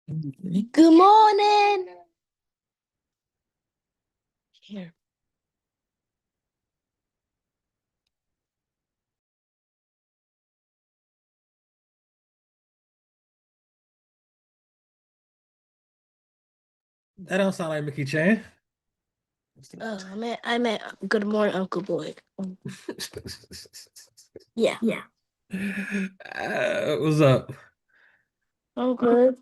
Good morning. Here. That don't sound like Mickey Chan. I meant good morning, Uncle Boy. Yeah. Yeah. What's up? I'm good.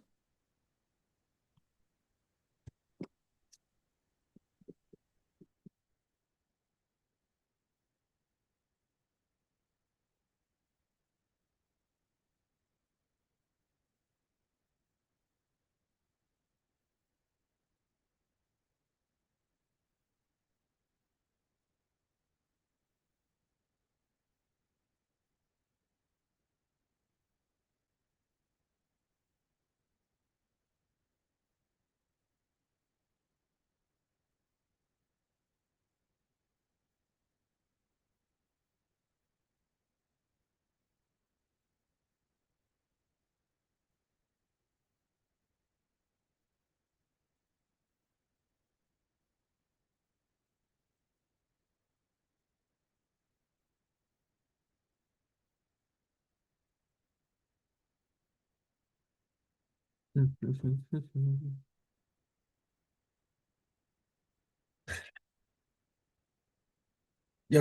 Yo,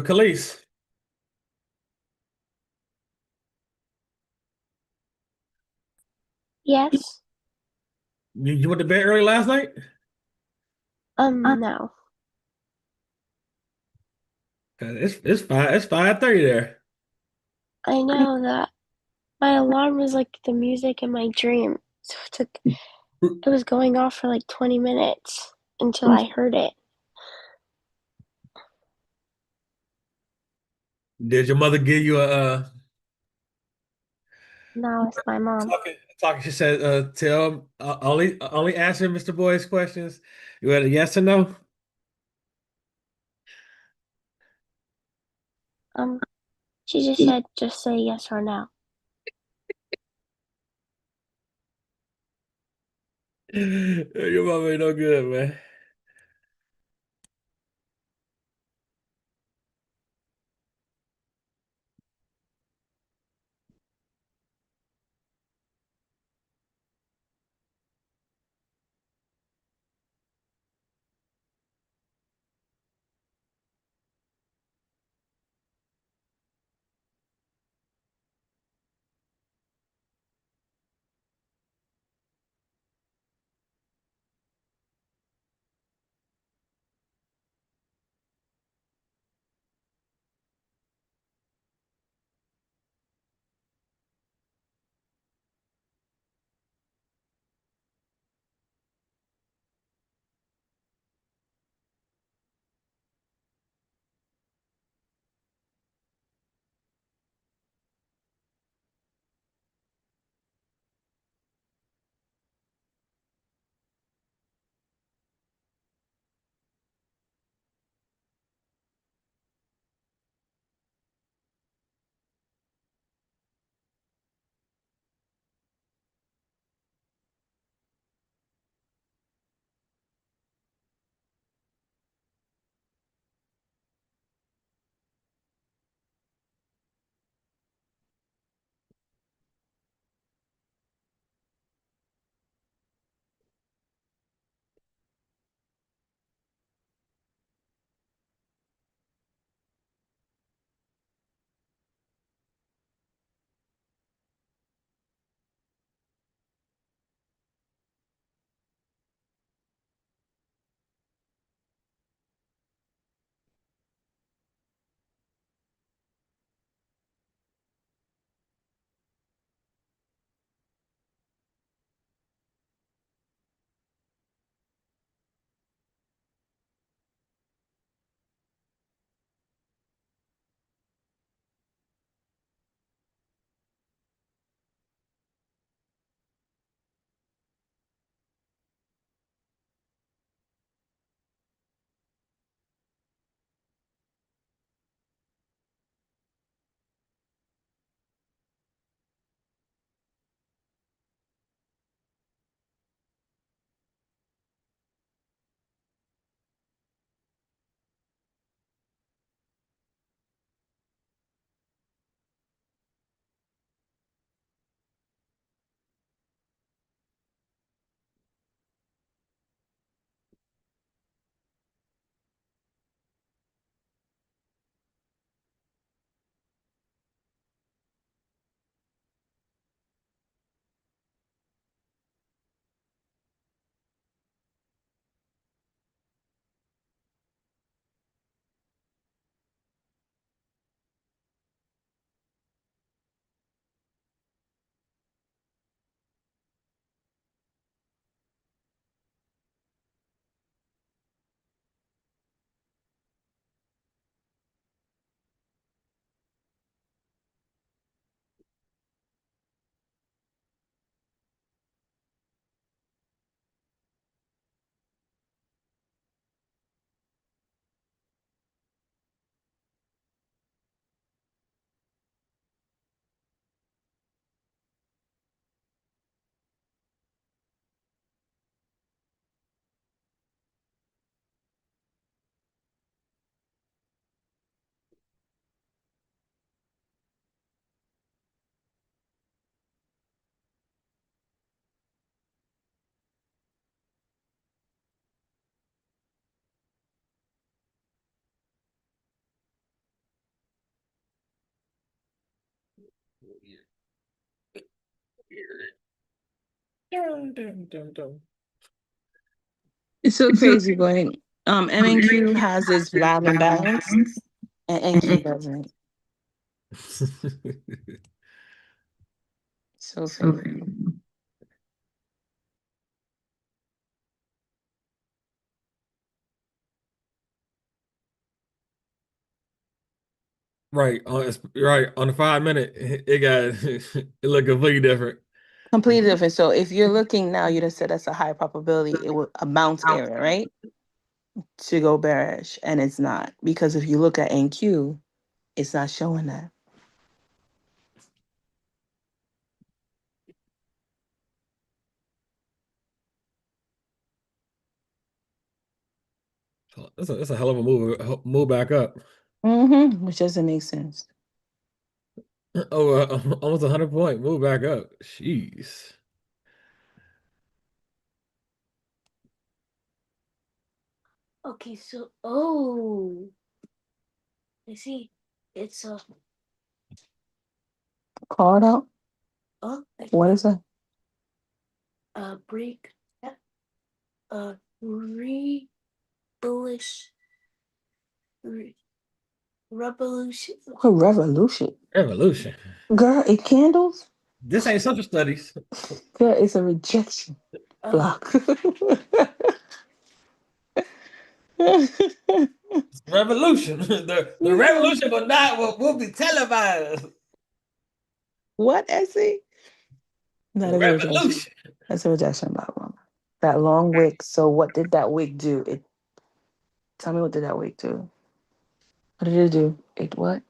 Khalees, Yes. you went to bed early last night? No. It's 5:30 there. I know that my alarm was like the music in my dream. So it was going off for like 20 minutes until I heard it. Did your mother give you a Now it's my mom. talking? She said, tell only answer Mr. Boyd's questions. You had a yes or no? Um, she just said just say yes or no. Your mama ain't no good, man. It's so crazy, but M&Q has this valve imbalance and NQ doesn't. So crazy. Right on the 5 minute, it got it looked completely different. Completely different. So if you're looking now, you'd have said that's a high probability. It would a bounce area, right? To go bearish, and it's not because if you look at NQ, it's not showing that. That's a hell of a move back up. Which doesn't make sense. Oh, almost 100 point move back up. Jeez. Okay, so I see. It's a card out. What is that? A break. A bullish revolution. What revolution? Evolution. Girl, it candles? This ain't social studies. Girl, it's a rejection block. Revolution. The revolution will be televised. What essay? That is a rejection. Revolution. That's a rejection block, mama. That long wick. So what did that wick do? Tell me, what did that wick do? What did it do? It what?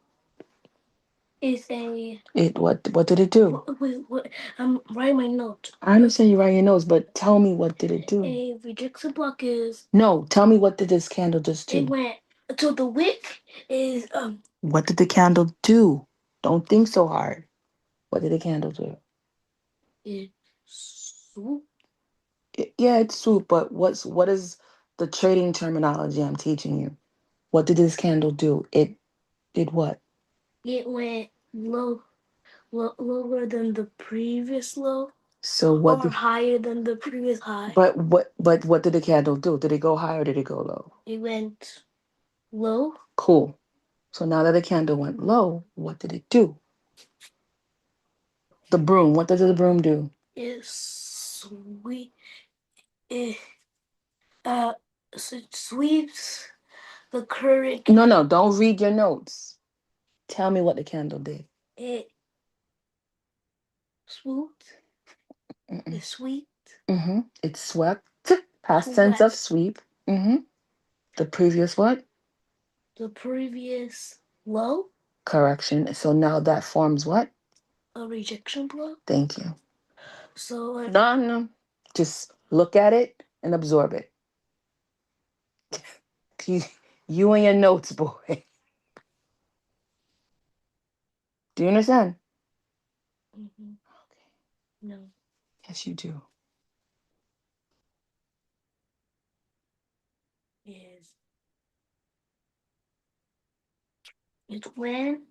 What did it do? Wait, what? I'm writing my notes. I understand you writing your notes, but tell me, what did it do? A rejection block is. No, tell me, what did this candle just do? It went. So the wick is What did the candle do? Don't think so hard. What did the candle do? It swoop. Yeah, it's swoop, but what is the trading terminology I'm teaching you? What did this candle do? It did what? It went lower than the previous low. So what? Or higher than the previous high. But what did the candle do? Did it go high or did it go low? It went low. Cool. So now that the candle went low, what did it do? The broom. What does the broom do? It sweep. It sweeps the current. No, don't read your notes. Tell me what the candle did. It swooped. Mm-mm. It swept. It swept. Past tense of sweep. The previous what? The previous low. Correction. So now that forms what? A rejection block. Thank you. So no. Just look at it and absorb it. You and your notes, boy. Do you understand? Okay. No. Yes, you do. Is it's when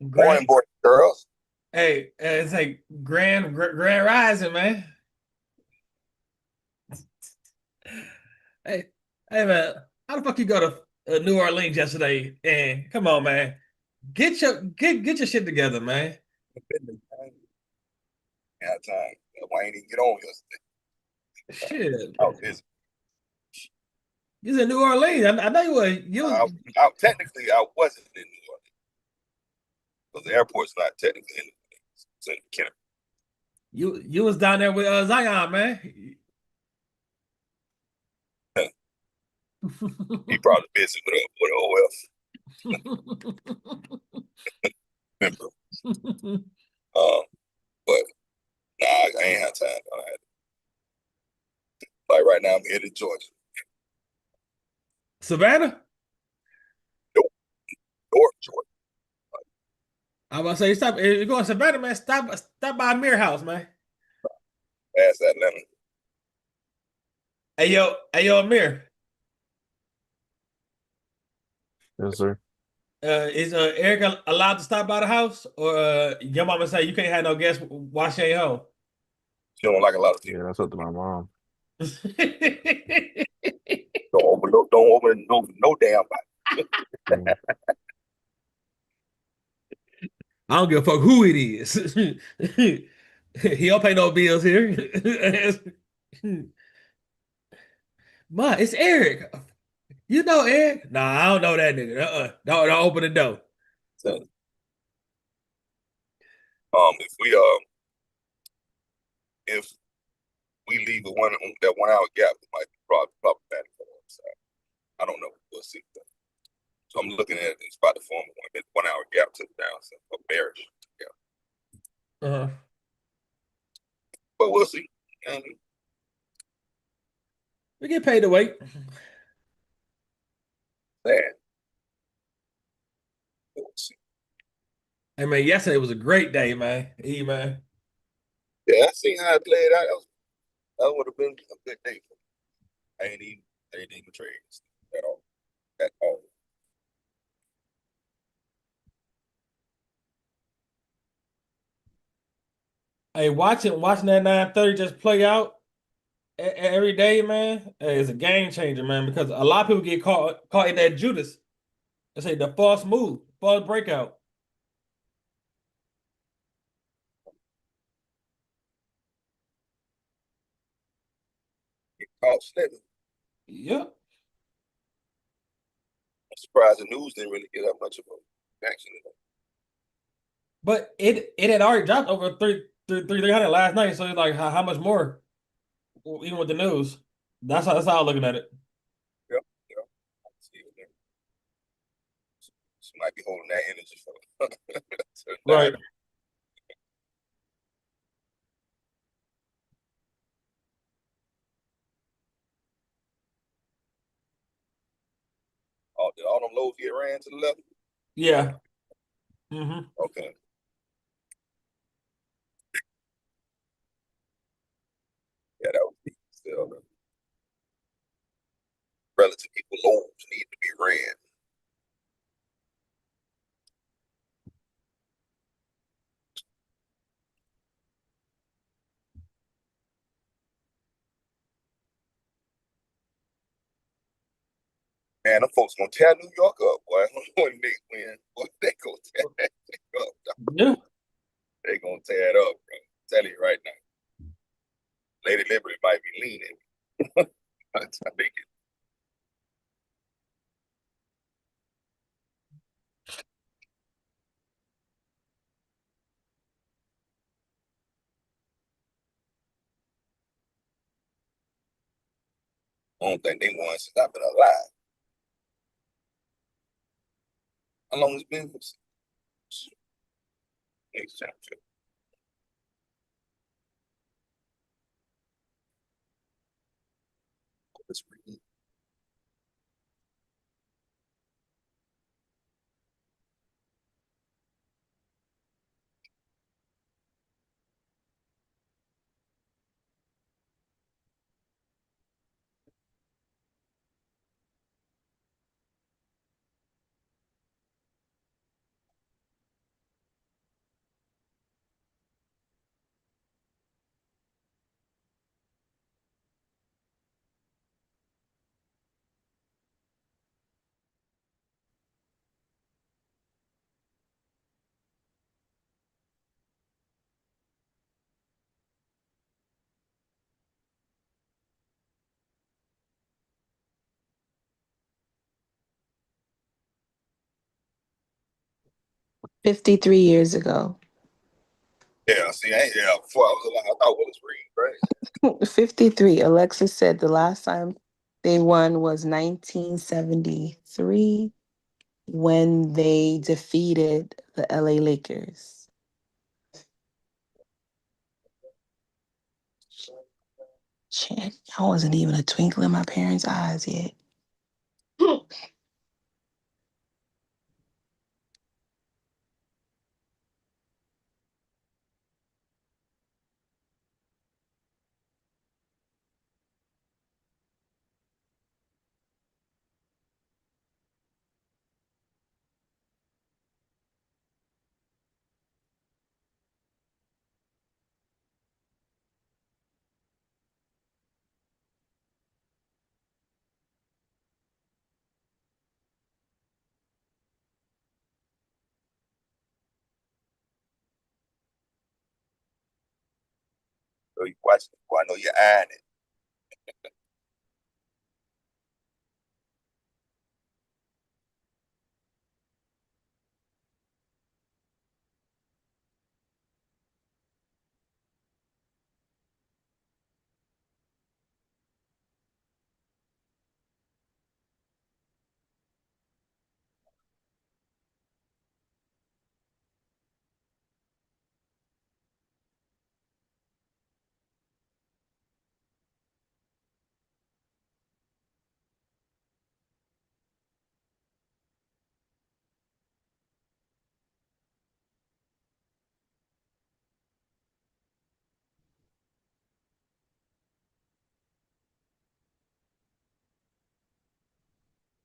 Grand, boy, girls. hey, it's like grand rising, man. Hey, hey, man, how the fuck you go to New Orleans yesterday? And come on, man, get your shit together, man. Had time. Why ain't even get on yesterday? Shit, I was busy. you was in New Orleans. I know you were. Technically, I wasn't in New Orleans because the airport's not technically in New Orleans. It's in Kenner. You was down there with Zion, man. He probably busy with OF member. But nah, I ain't had time. Like right now, I'm here in Georgia. Savannah. North Georgia. I was gonna say, stop. If you're going to Savannah, man, stop by Mir House, man. Past Atlanta. Hey yo, Amir. Yes, sir. Is Eric allowed to stop by the house, or your mama say you can't have no guests while she ain't home? She don't like a lot of people. Yeah, that's up to my mom. Don't open no damn body. Mm. I don't give a fuck who it is. He don't pay no bills here. Ma, it's Eric. You know Eric? Nah, I don't know that nigga. Don't open the door. So, if we leave that 1 hour gap, it might be problematic for the side. I don't know. We'll see. So I'm looking at it. It's about to form a 1 hour gap to the downside, a bearish gap. Uh-huh. But we'll see. We get paid to wait. Man, we'll see. Hey man, yesterday was a great day, man. Man. Yeah, I seen how it played out. That would have been a good day for me. I ain't even trade at all. At all. Hey, watching that 930 just play out every day, man, is a game changer, man. Because a lot of people get caught in that Judas. They say the false move, false breakout. Get caught slipping. Yep. I'm surprised the news didn't really get that much of an action in it. But it had already dropped over 300 last night. So it's like how much more? Even with the news. That's how I'm looking at it. Yep. I see it there. She might be holding that energy for Right. Did all them lows get ran to the left? Yeah. Mm-hmm. Okay. Yeah, that would be still relative equal lows need to be ran. Man, them folks gonna tear New York up, boy. When they win, boy, they gonna tear that thing up. Yeah. They gonna tear it up, bro. I'm telling you right now. Lady Liberty might be leaning. I think it. I don't think they won since I've been alive. How long has it been? Next championship. Let's read. 53 years ago. Yeah, see, before I was alive, I thought Willis Reed, right? 53. Alexis said the last time they won was 1973 when they defeated the LA Lakers. Shit, I wasn't even a twinkle in my parents' eyes yet. So you watching it, I know you're eyeing it.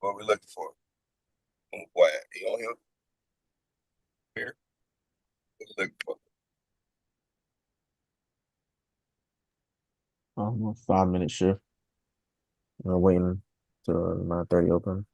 What we looking for? What? You on here? Here? What we looking for? 5 minute shift. We're waiting till 9:30 open.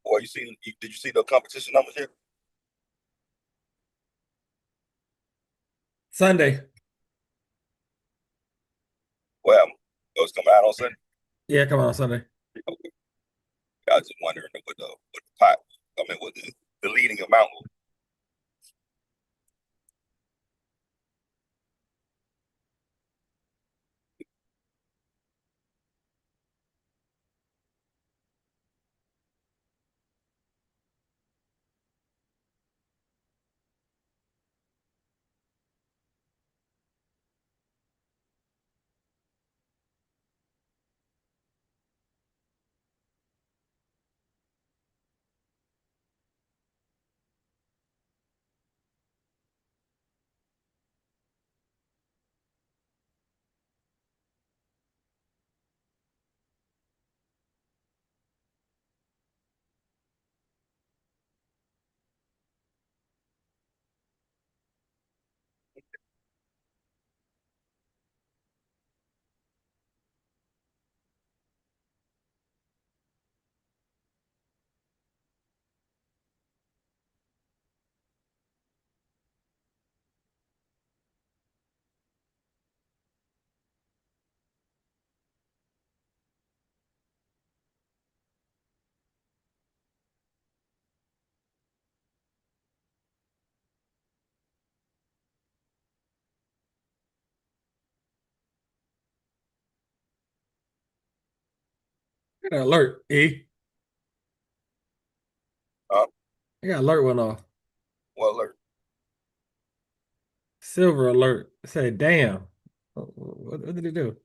Boy, did you see the competition numbers here? Sunday. Well, those come out on Sunday. Yeah, come on Sunday. Okay. I was just wondering what the pot. I mean, what the leading amount was. I got an alert, E. Huh? I got alert went off. What alert? Silver alert. Say, damn. What did it do?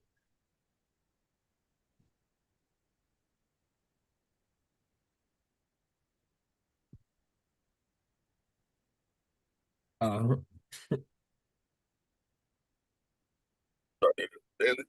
Uh, Daily?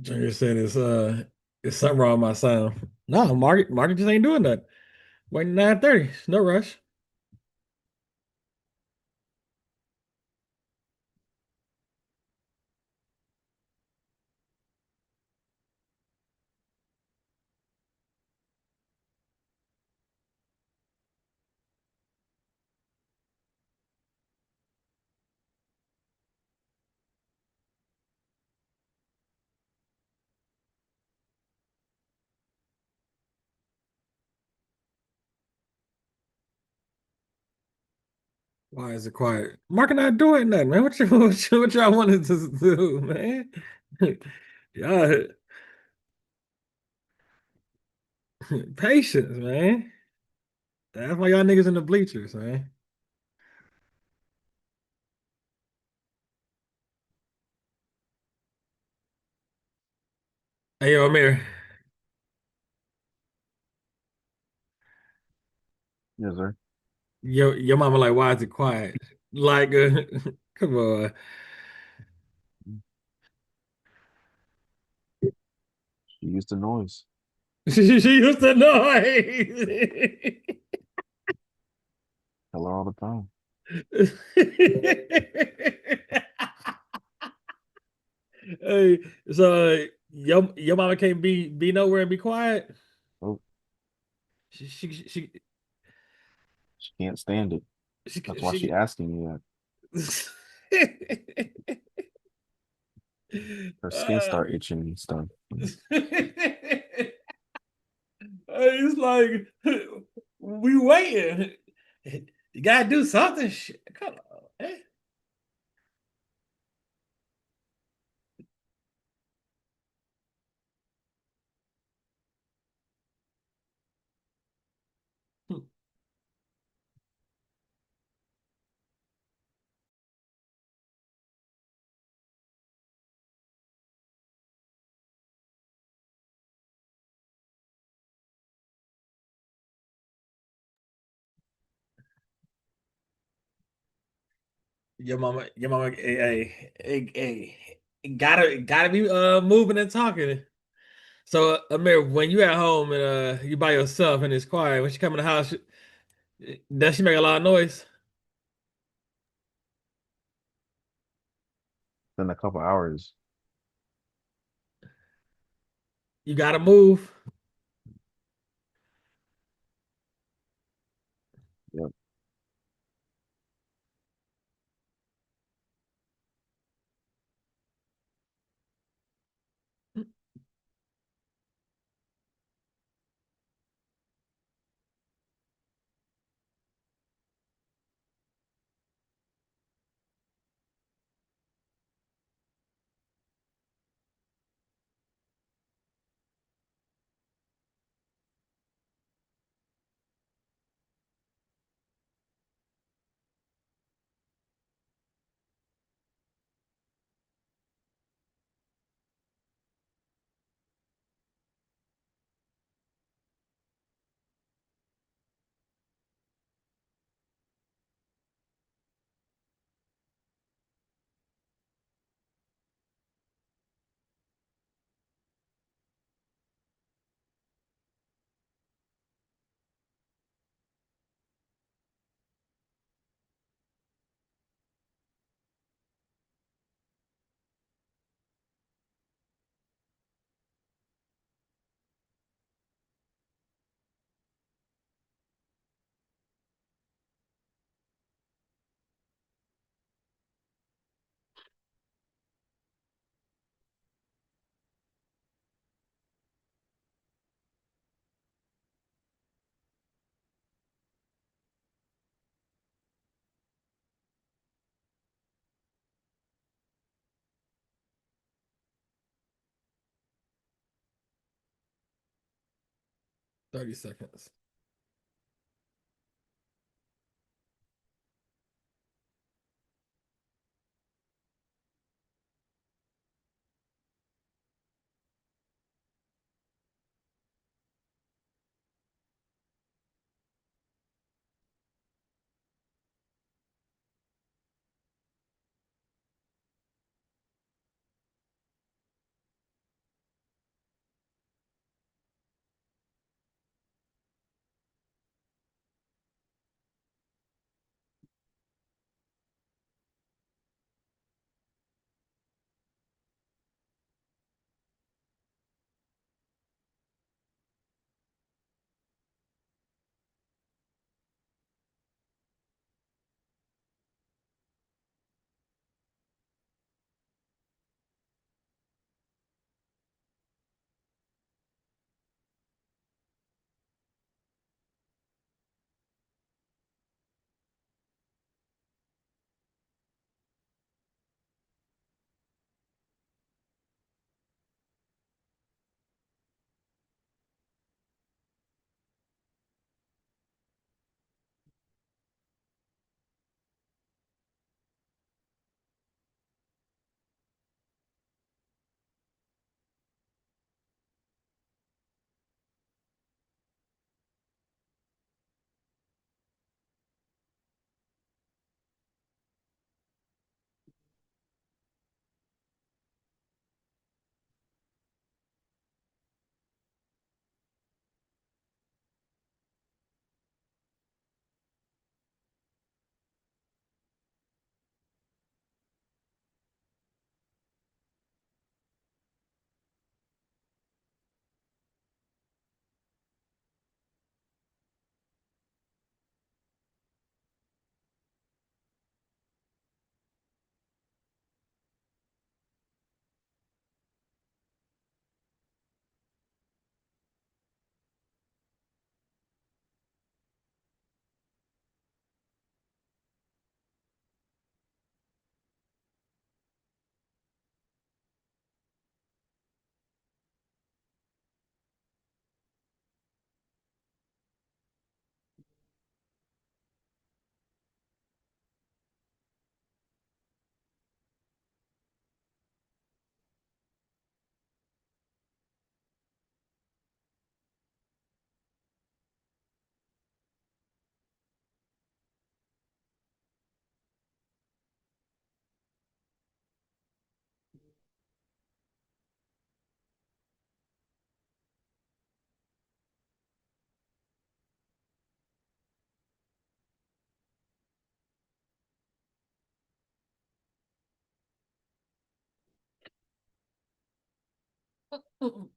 Junior said it's something wrong with my sound. No, Market just ain't doing that. Waiting 9:30. No rush. Why is it quiet? Market not doing nothing, man. What y'all wanted to do, man? Yeah, patience, man. That's why y'all niggas in the bleachers, man. Hey, yo, Amir. Yes, sir. Your mama like, why is it quiet? Like, come on. She used to noise. She used to noise. Tell her all the time. Hey, so your mama can't be nowhere and be quiet. Oh, She she can't stand it. she That's why she she. asking me that. Her skin uh, start itching and stuff. it's like we waiting. You gotta do something. Shit. Come on, man. Hmm. hey, gotta be moving and talking. So Amir, when you at home and you by yourself and it's quiet, when she come in the house, does she make a lot of noise? In a couple hours. You gotta move. Yep. 30 seconds. YouTube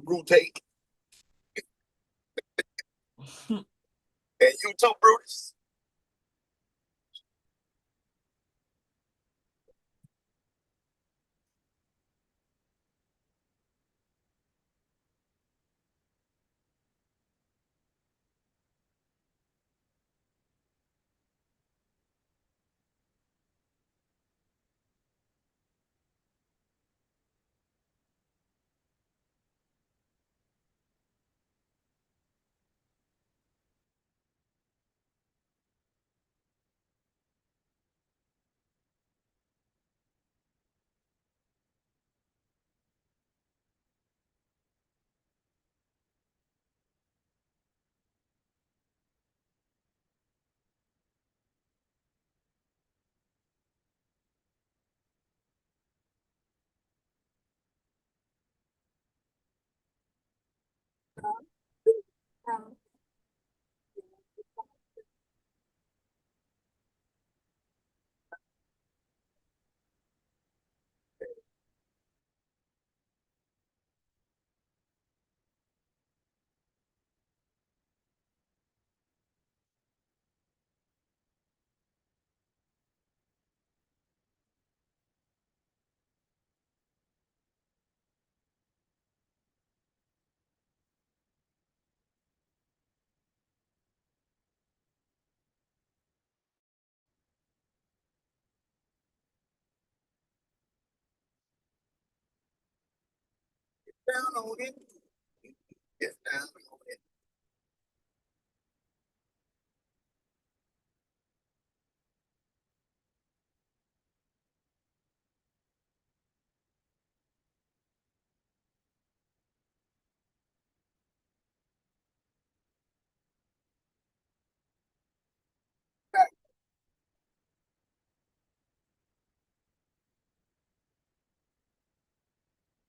Brute and YouTube Brutus. Down on it. Get down on it.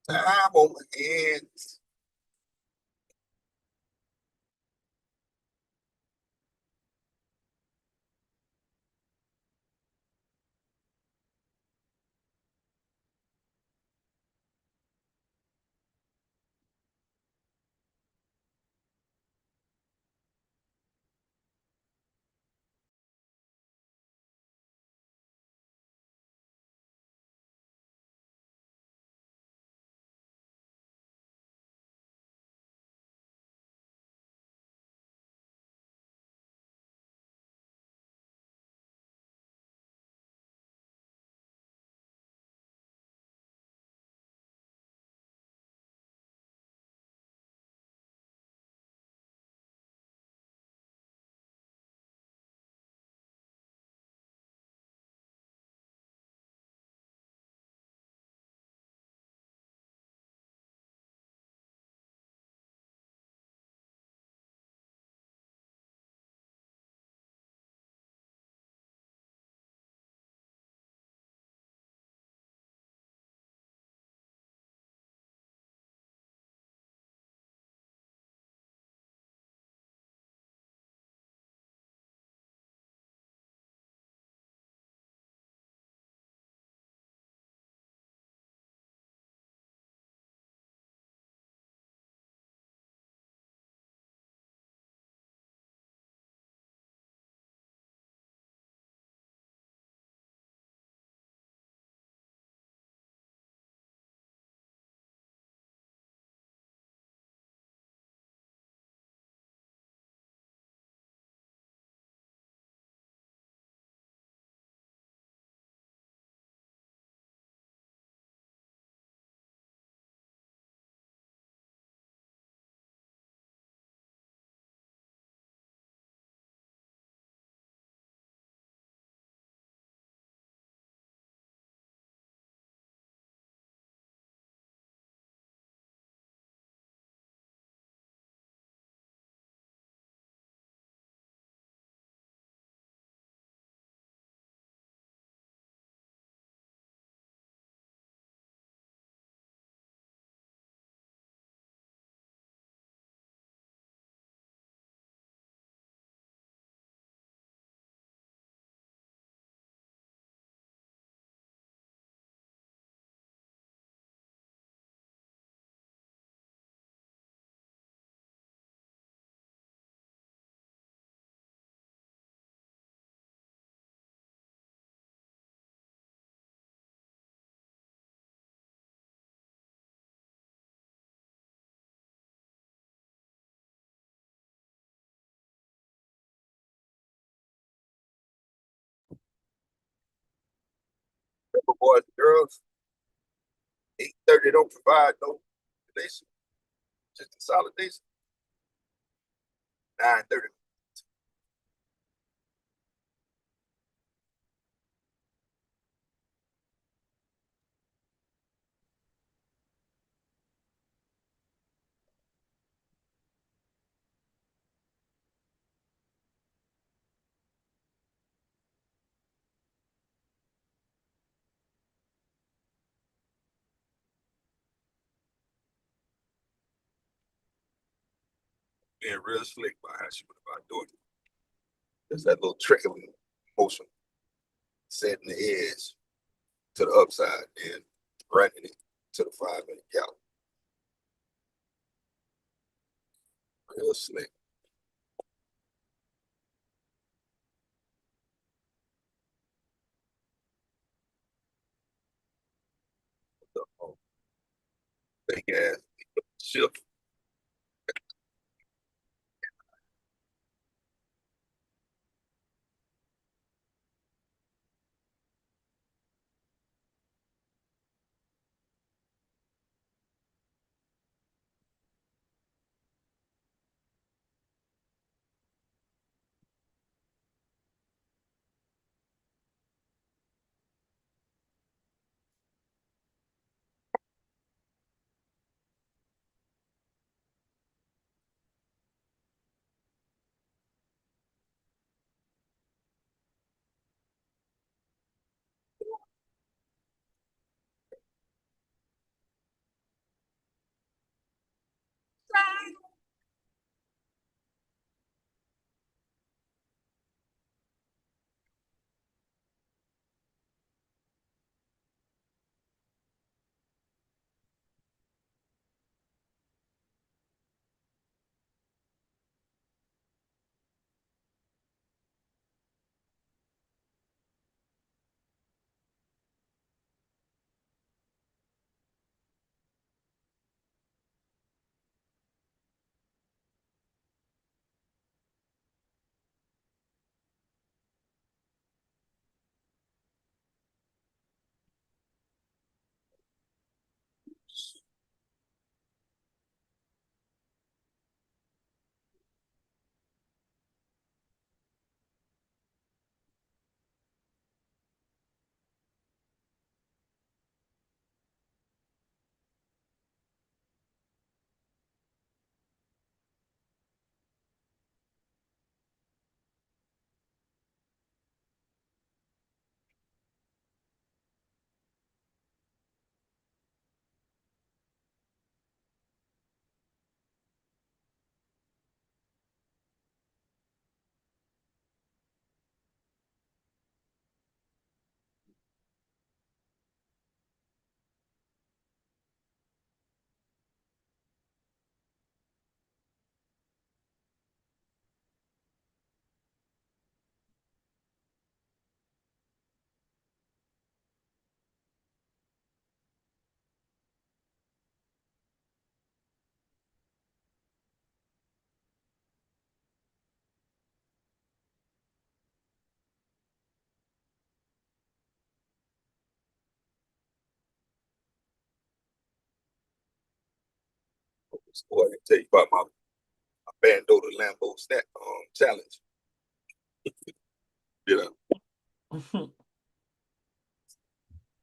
Time on the ends. boys and girls. 8:30 don't provide no relation, just consolidation. 9:30. Being real slick by how she went about doing it. There's that little trickling motion, setting the edge to the upside and running it to the 5-minute gap. Real slick. Big ass shift. Boy, I can tell you about my Bandota Lambo snack challenge. You know,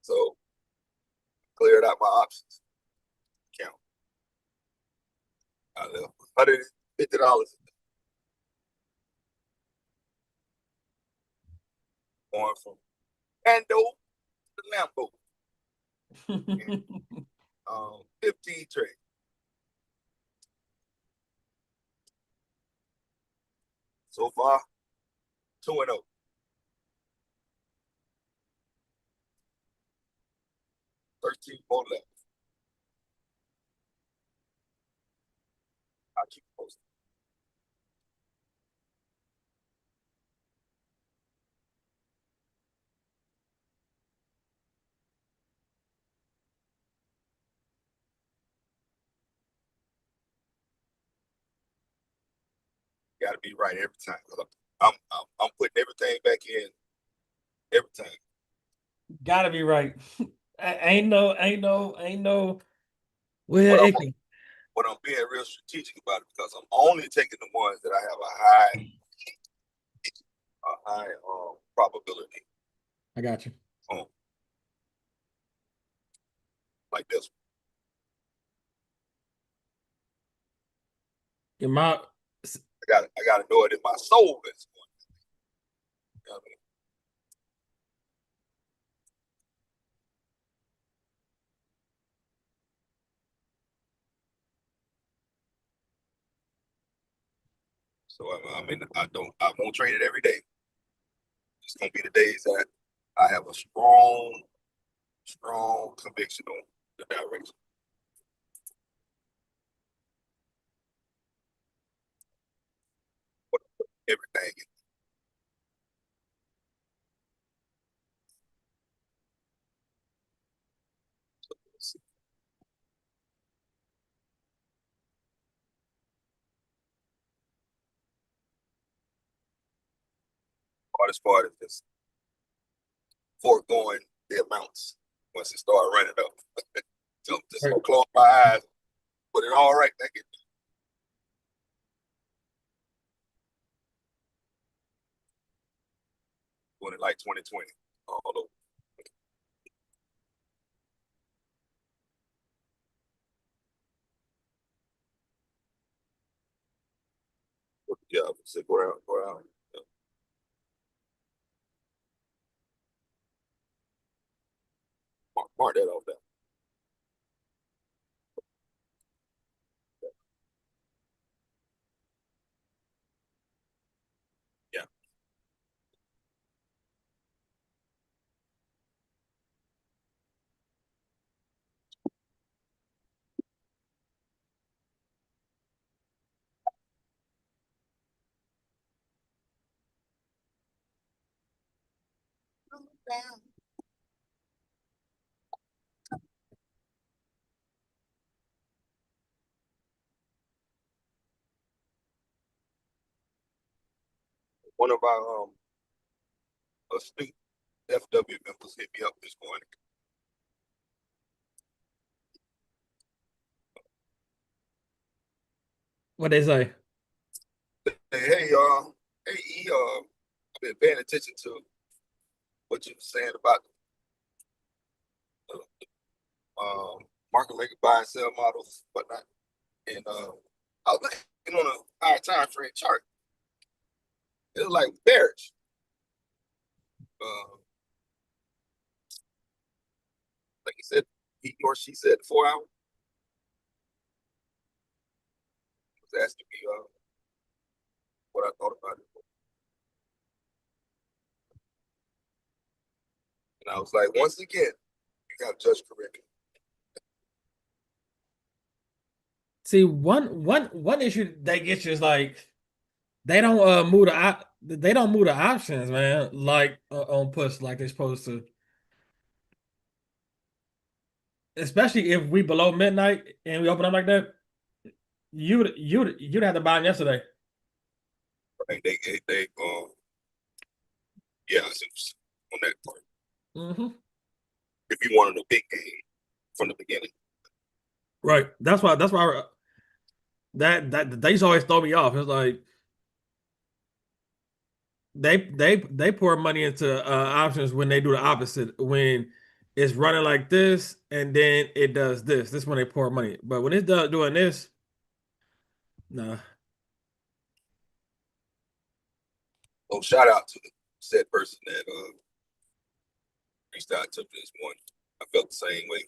so cleared out my options account. I left $150 going from Bando to Lambo. 15 trades. So far, 2-0. 13 more left. I'll keep posting. Got to be right every time. I'm putting everything back in every time. Gotta be right. Ain't no. What Well, I'm, what I'm being real strategic about it because I'm only taking the ones that I have a high probability I got you. on, like this. Your mom. I gotta know it in my soul. That's going. You know what I mean? So I won't trade it every day. It's gonna be the days that I have a strong conviction on the direction. Everything. So, hardest part is just foregoing the amounts once it start running up. So just gonna close my eyes, put it all right back in. Doing it like 2020. All over. Yeah, so go around. Yeah. Mark that off there. Yeah. One of our astute FW members hit me up this morning. What they say? Hey, I've been paying attention to what you were saying about market maker buy and sell models, whatnot. And I was looking on a higher time frame chart. It was like bearish. Like he said, he or she said 4 hours. Was asking me what I thought about it. And I was like, once again, you got to judge correctly. See, one issue they get you is like they don't move the options, man, like on push like they're supposed to. Especially if we below midnight and we open up like that, you'd have to buy them yesterday. Right? They yeah, on that part. Mm-hmm. If you wanted a big game from the beginning. Right. That's why that they always throw me off. It's like they pour money into options when they do the opposite. When it's running like this and then it does this. This is when they pour money. But when it's doing this, nah. Oh, shout out to the said person that reached out to me this morning. I felt the same way.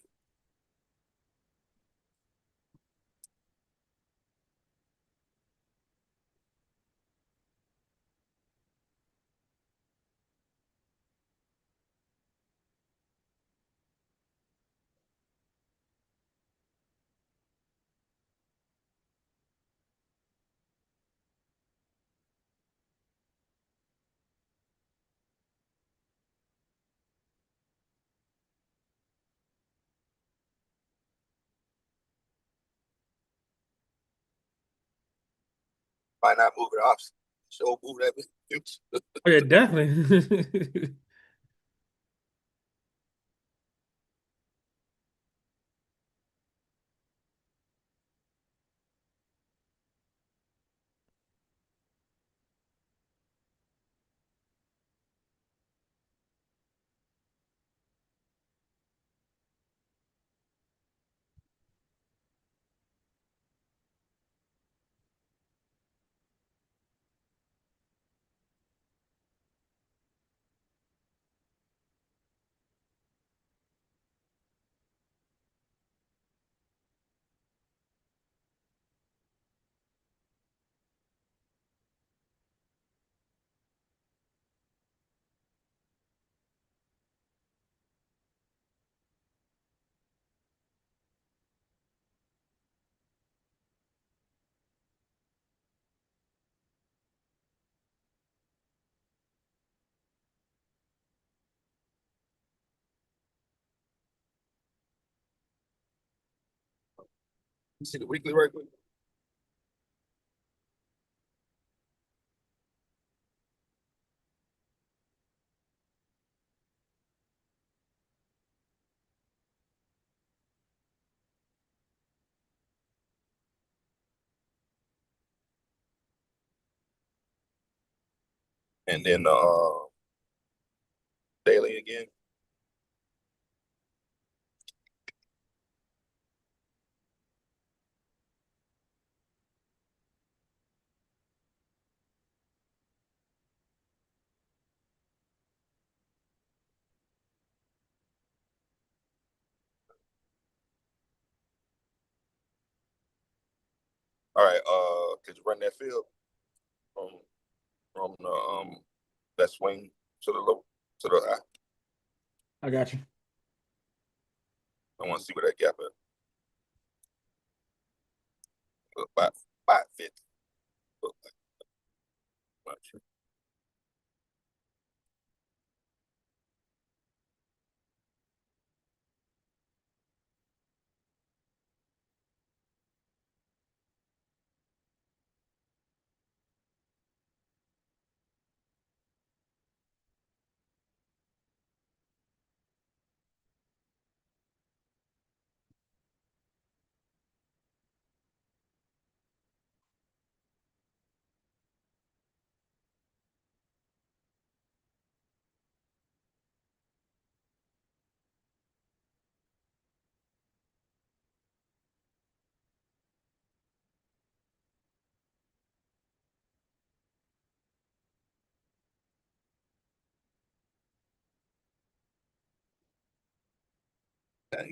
Might not move it opposite. Show move that future. Oh, yeah, definitely. See the weekly right quick. And then daily again. All right, could you run that field from the that swing to the low to the high? I got you. I want to see where that gap is. About 50. Look like much.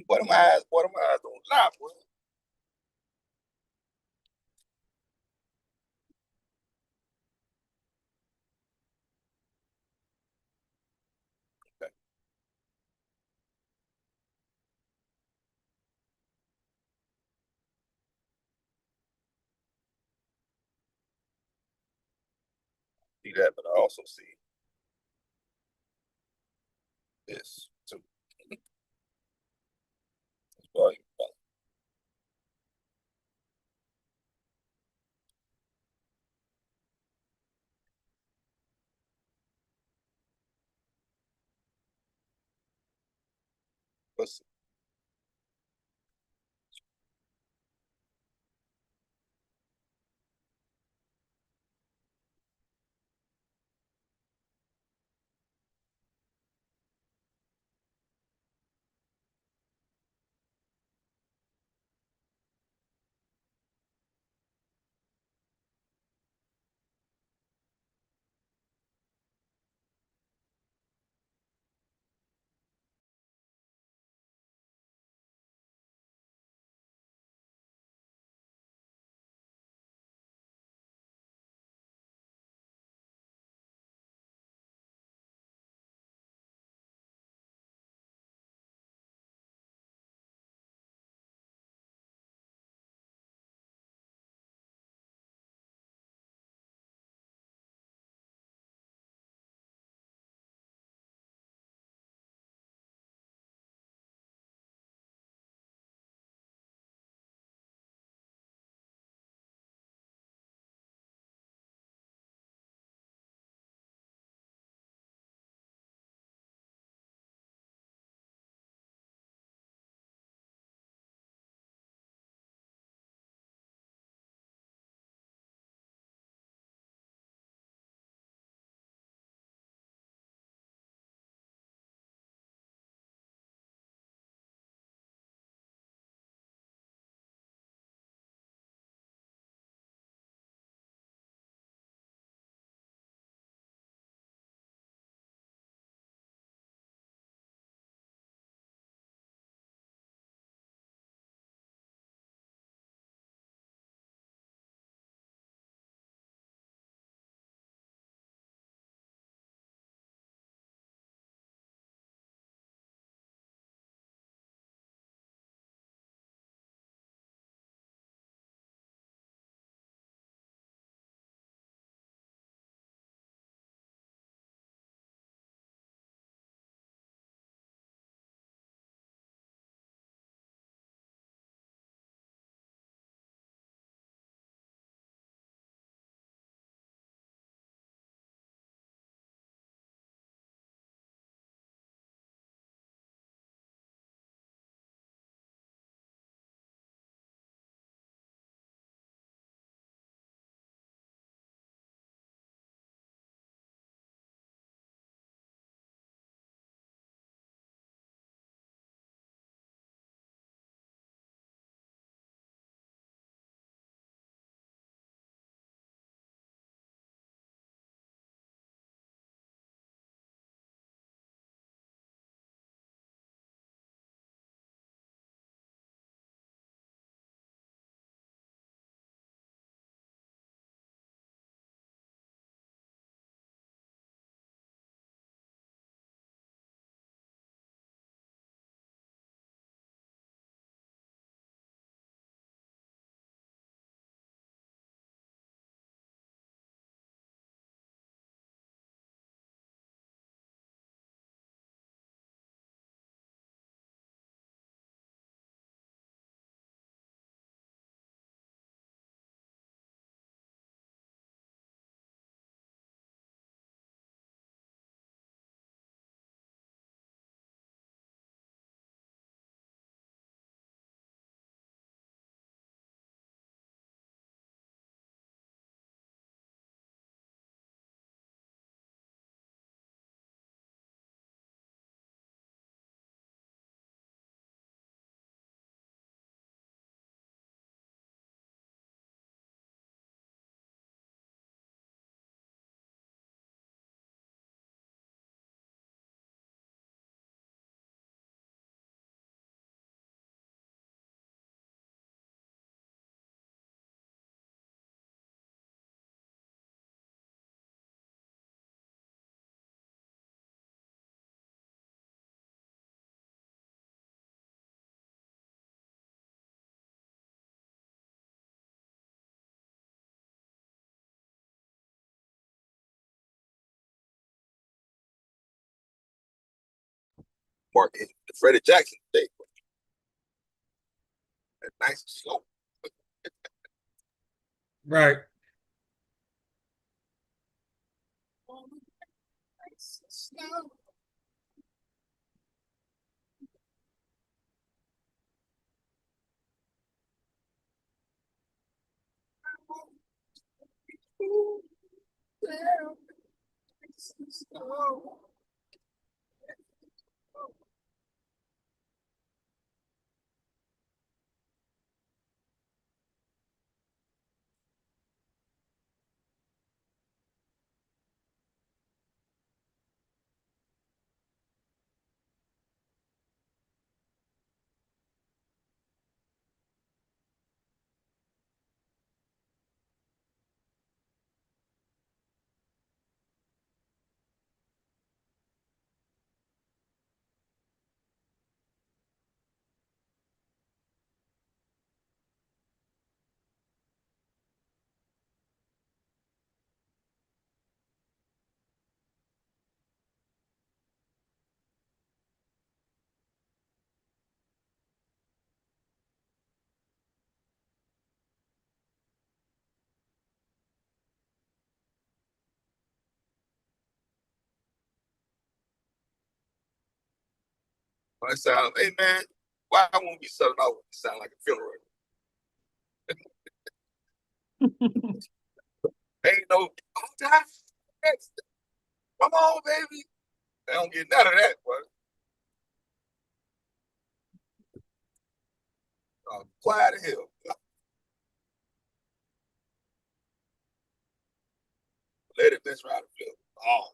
Boy, them eyes don't lie, boy. Okay. See that, but I also see this too. Volume. Let's see. market, the Freddie Jackson day. That nice slope. Right. I sound, hey man, why I won't be selling out? It sound like a funeral. Ain't no time. Come on, baby. They don't get none of that, but quiet as hell. Let it mess around and flip. Oh.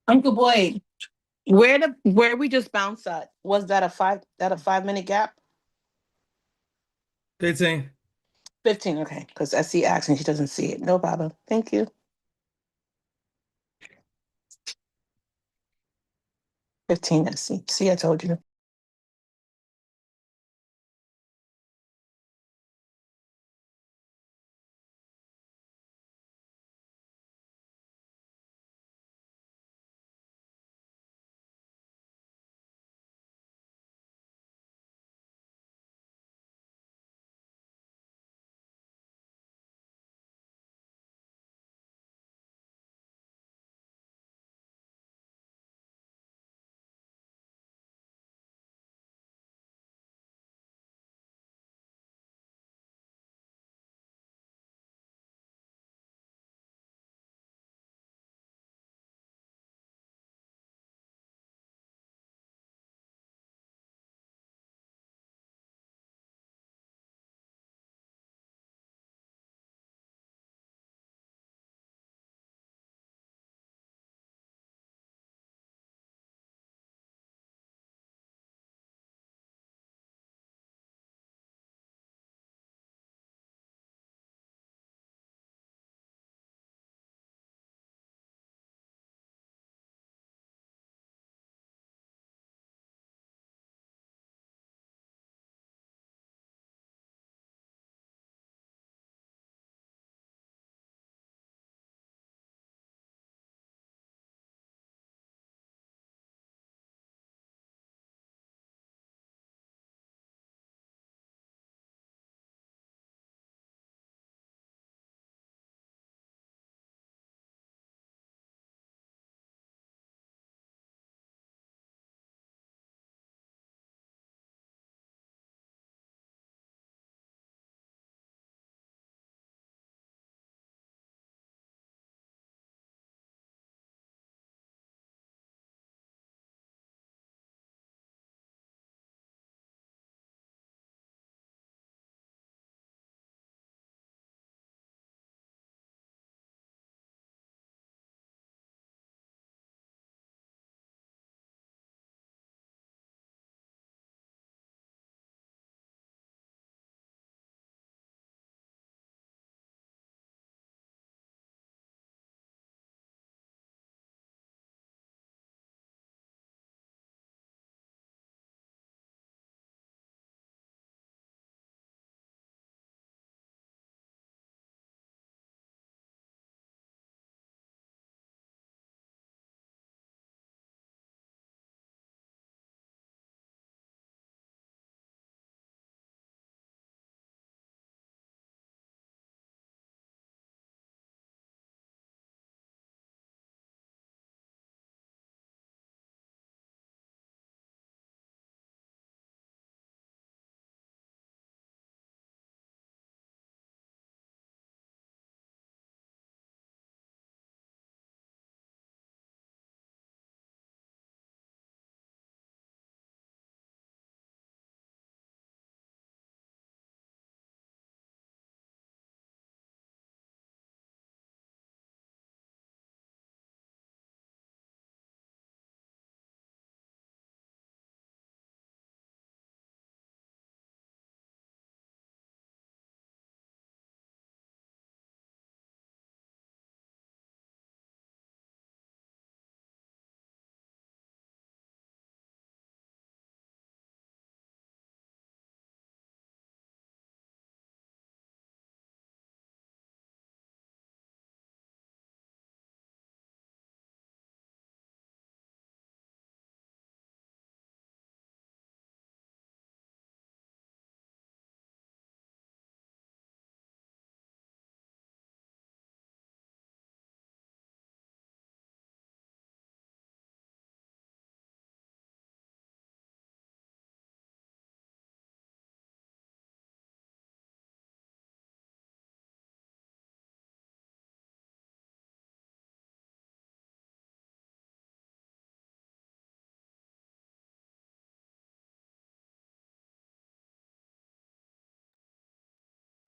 Uncle Boy, where we just bounced at? Was that a 5 minute gap? 15. 15, okay. Because I see action, she doesn't see it. No problem. Thank you. 15, I see. See, I told you.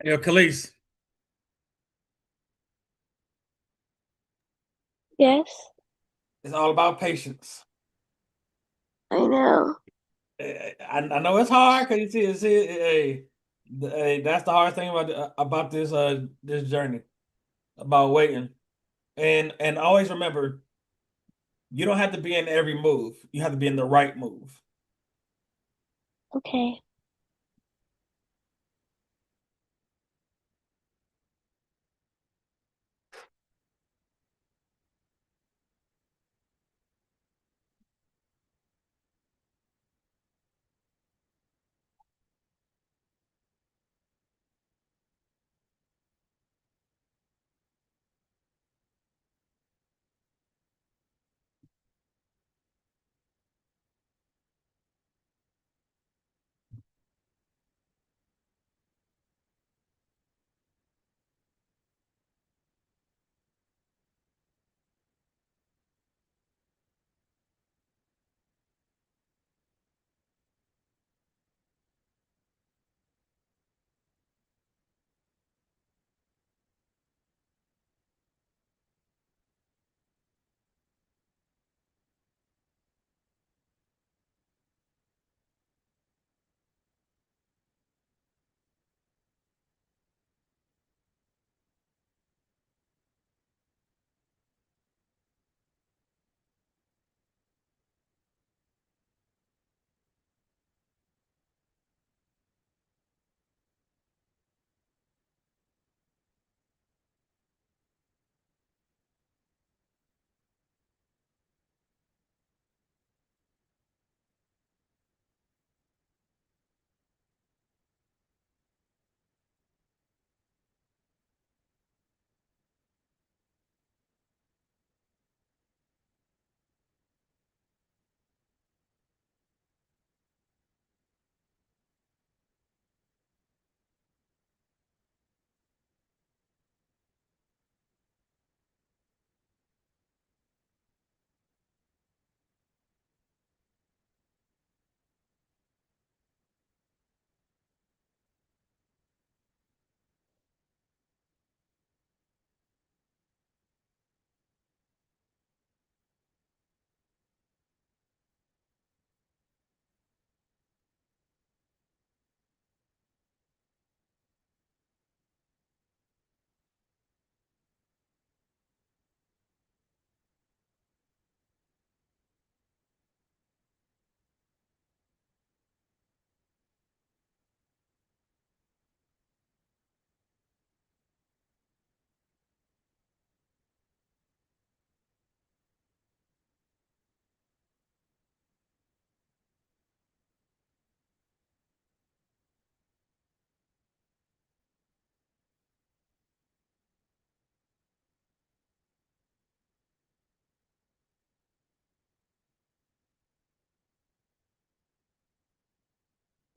Yo, Khalees, Yes, it's all about patience. I know. I know it's hard because hey, that's the hardest thing about this journey, about waiting. And always remember, you don't have to be in every move. You have to be in the right move. Okay.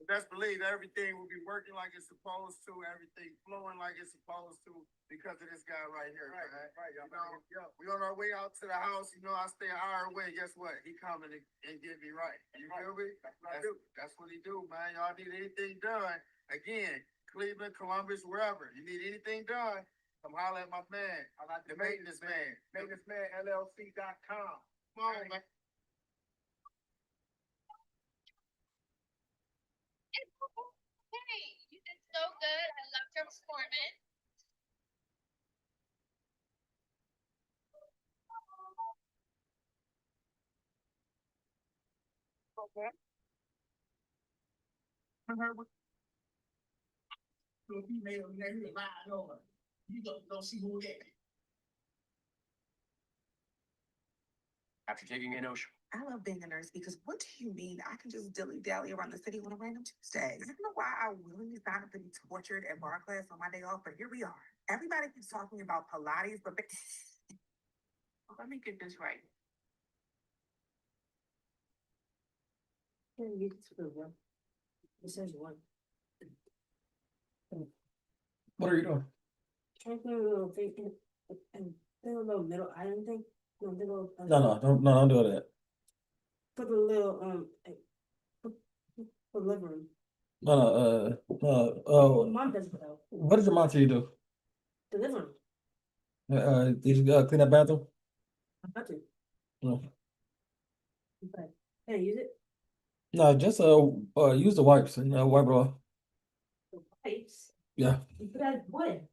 Best believe everything will be working like it's supposed to, everything flowing like it's supposed to because of this guy right here. Right, man. Right. You know, we on our way out to the house. You know, I stay an hour away. Guess what? He coming and get me right. You feel me? That's what he do, man. Y'all need anything done. Again, Cleveland, Columbus, wherever. You need anything done, come holler at my man. I like the maintenance man. MaintenanceManLLC.com. Come on, man. Hey, you did so good. I loved your performance. Okay. After taking an ocean. I love being a nurse because what do you mean I can just dilly-dally around the city on a random Tuesday? I don't know why I willingly signed up to be tortured at bar class on my day off, but here we are. Everybody keeps talking about Pilates, but let me get this right. This is one. What are you doing? Trying to put a little thing in and then a little middle iron thing. No, the little Don't do that. put a little for liver. Mom does it though. What does your mom tell you to do? Deliver. Did you clean that bathroom? I got to. No. Okay. Hey, use it. No, just use the wipes and wipe it off. The wipes? Yeah. You put that when?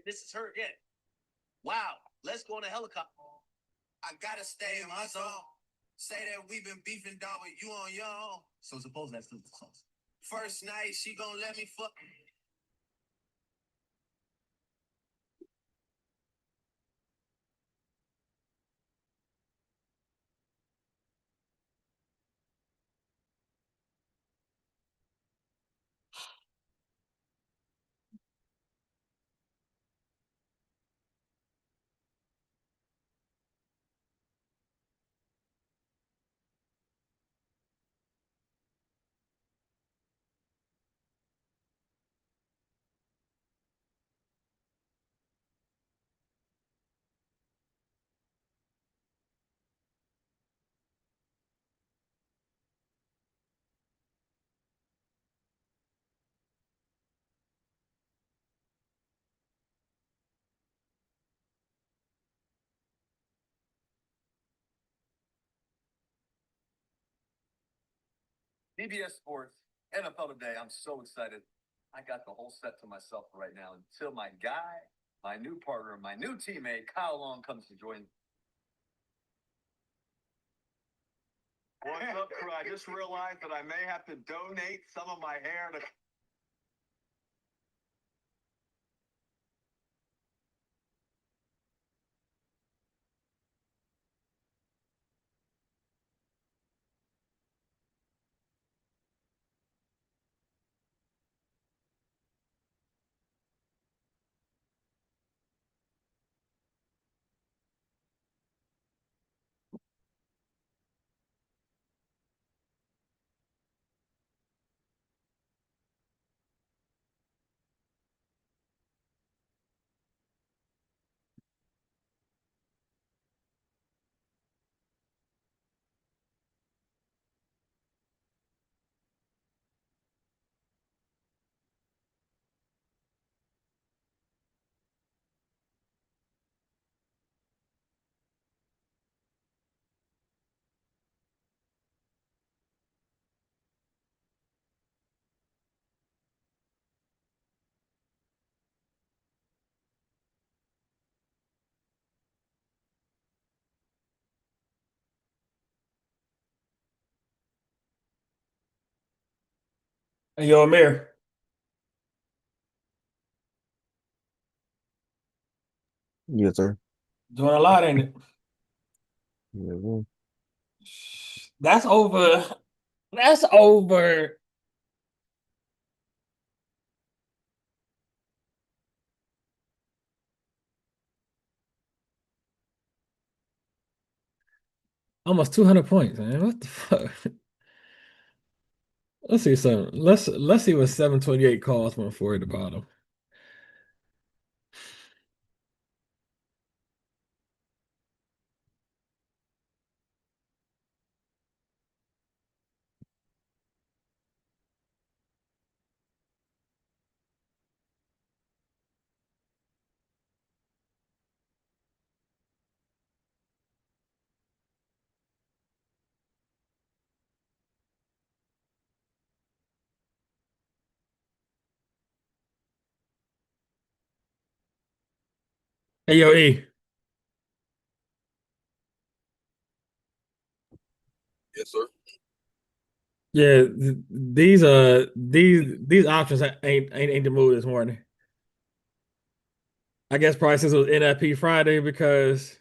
This is her again. Wow, let's go on a helicopter. I gotta stay in my zone. Say that we've been beefing, dog, but you on your own. So suppose that's the sauce. First night, she gonna let me fuck. CBS Sports, NFL Today. I'm so excited. I got the whole set to myself right now until my guy, my new partner, my new teammate, Kyle Long comes to join. What's up, crew? I just realized that I may have to donate some of my hair to. Hey, yo, Amir. Yes, sir. Doing a lot, ain't it? Yeah, well, That's over. That's over. Almost 200 points, man. What the fuck? Let's see something. Let's see what 728 calls for at the bottom. Hey, yo, E. Yes, sir. Yeah, these options ain't the move this morning. I guess probably since it was NFP Friday because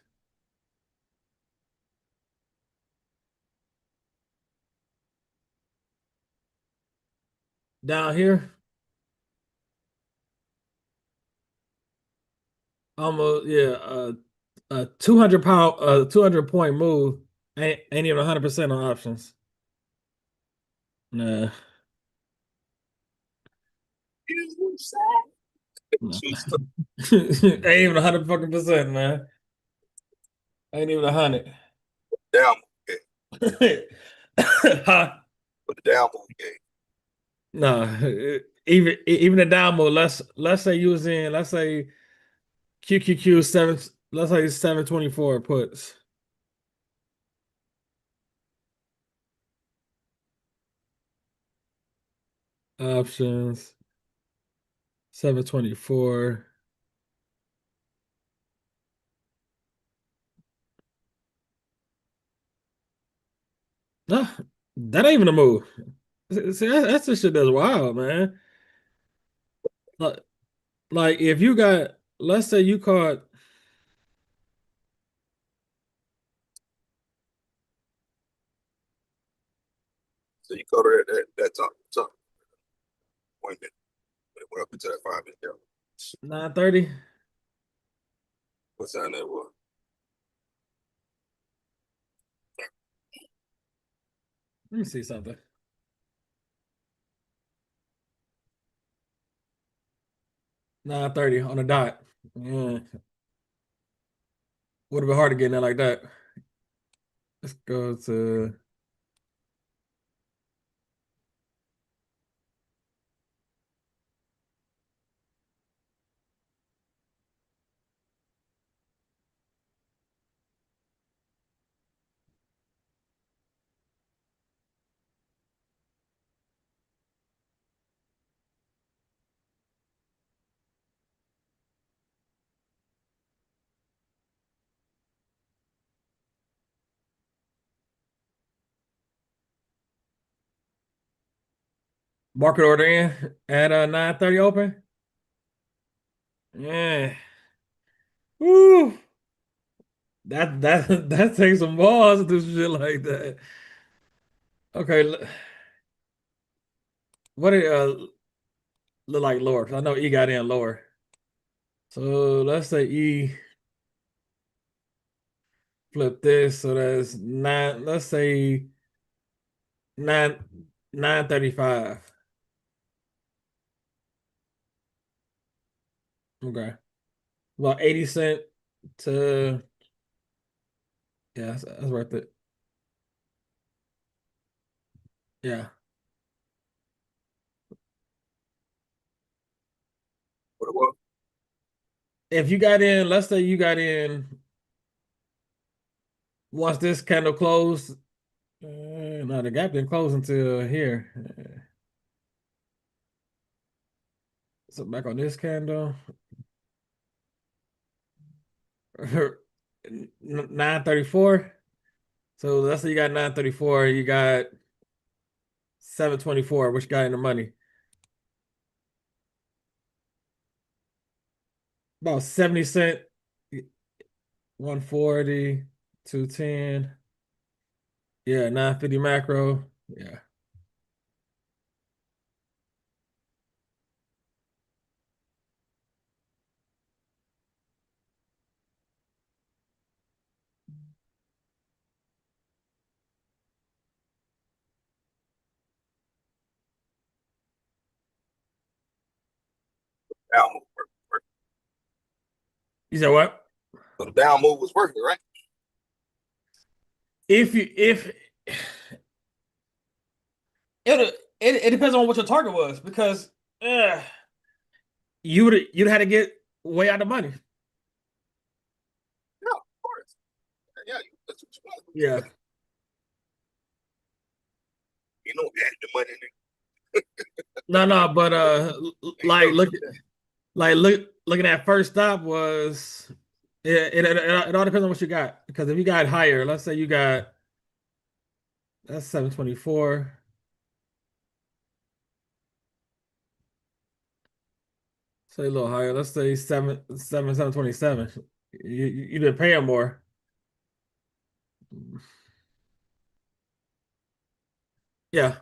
down here, almost a 200 point move ain't even 100% on options. Nah, nah. Ain't even 100 fucking percent, man. Ain't even 100. Down move game. Huh? But the down move game. Nah, even the down move. Let's say you was in. Let's say QQQ seven. Let's say 724 puts. Options 724. Nah, that ain't even a move. See, that's the shit that's wild, man. Like, like if you got, let's say you caught, So you cover that top point that went up into that 5 minute gap. 930. What sign that was? Let me see something. 930 on the dot. Yeah. Would have been hard to get in there like that. Let's go to market order in at 930 open. Yeah. Woo. That takes some balls to do shit like that. Okay, what it look like lower? 'Cause I know E got in lower. So let's say E flip this, so that's nine. Let's say nine 935. Okay, about 80 cent to yeah, that's worth it. Yeah, What it was? if you got in, let's say you got in once this candle closed. No, the gap didn't close until here. So back on this candle. 934. So let's say you got 934, you got 724, which got in the money. about 70 cent, 140, 210. Yeah, 950 macro. Yeah. Down move work. You said what? So the down move was working, right? If it depends on what your target was, because you'd had to get way out of money. Yeah, of course. Yeah, that's what you want. Yeah. You know, add the money in there. No, but looking at first stop was it all depends on what you got, because if you got higher, let's say you got that's 724. Say a little higher. Let's say 727. You didn't pay him more. Yeah.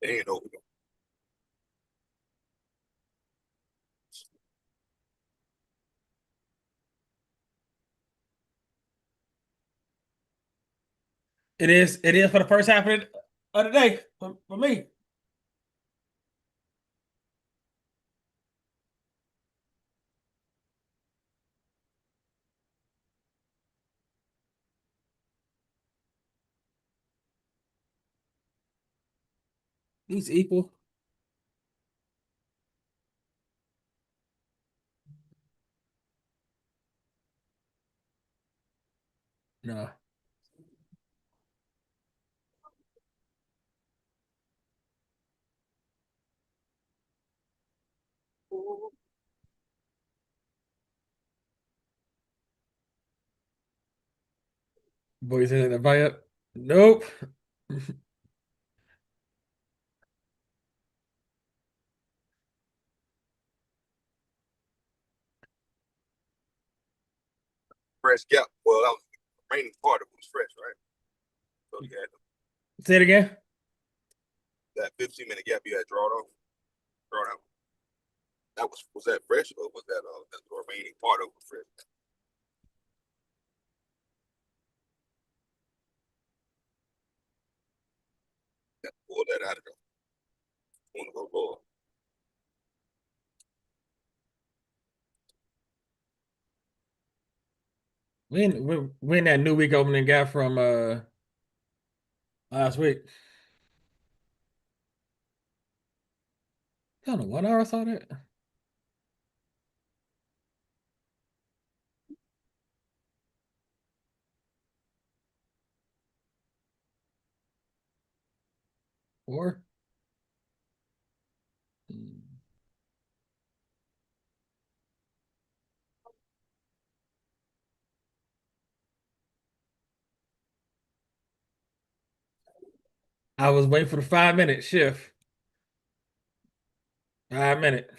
They ain't over there. It is for the first half of the day for me. He's equal. No. Boys in the buy Nope. Fresh gap. Well, that was the remaining part of it was fresh, right? So you had Say it again. that 15-minute gap you had drawn out. That was that fresh, or was that the remaining part of it fresh? Pull that out of there. Want to go lower. We in that new week opening gap from last week. I don't know, 1 hour I saw that. Or I was waiting for the 5-minute shift. 5 minute.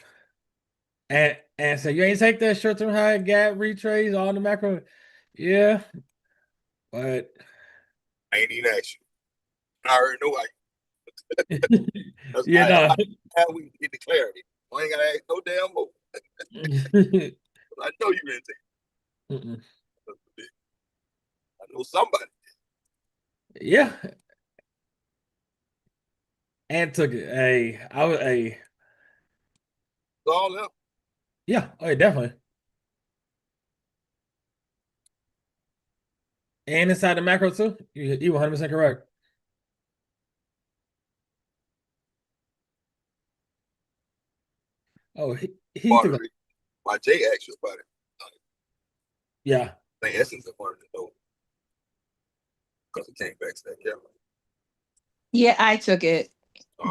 And so you ain't take that short-term high gap retrace on the macro. Yeah. But I ain't even asked you. I already know yeah, no. How we get the clarity. I ain't gotta ask no damn more. I know you didn't take it. I know somebody. Yeah. And took it. I was It's all them. yeah, oh, definitely. And inside the macro too. You 100% correct. Oh, he took it. My Jay asked you about it. Yeah. I think Essence wanted to know because it came back to that camera. Yeah, I took it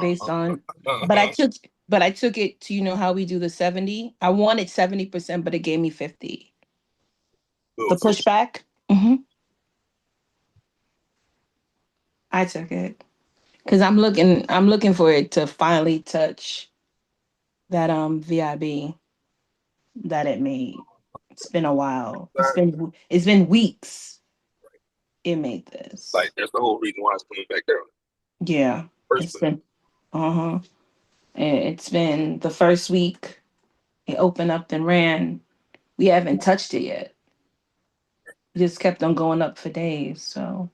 based on, but I took it to, you know how we do the 70. I wanted 70%, but it gave me 50. The pushback. Mm-hmm. I took it because I'm looking for it to finally touch that VIB that it made. It's been a while. It's been weeks. It made this. Like that's the whole reason why it's coming back down. Yeah. First It's been uh-huh. It's been the first week. It opened up and ran. We haven't touched it yet. It just kept on going up for days. So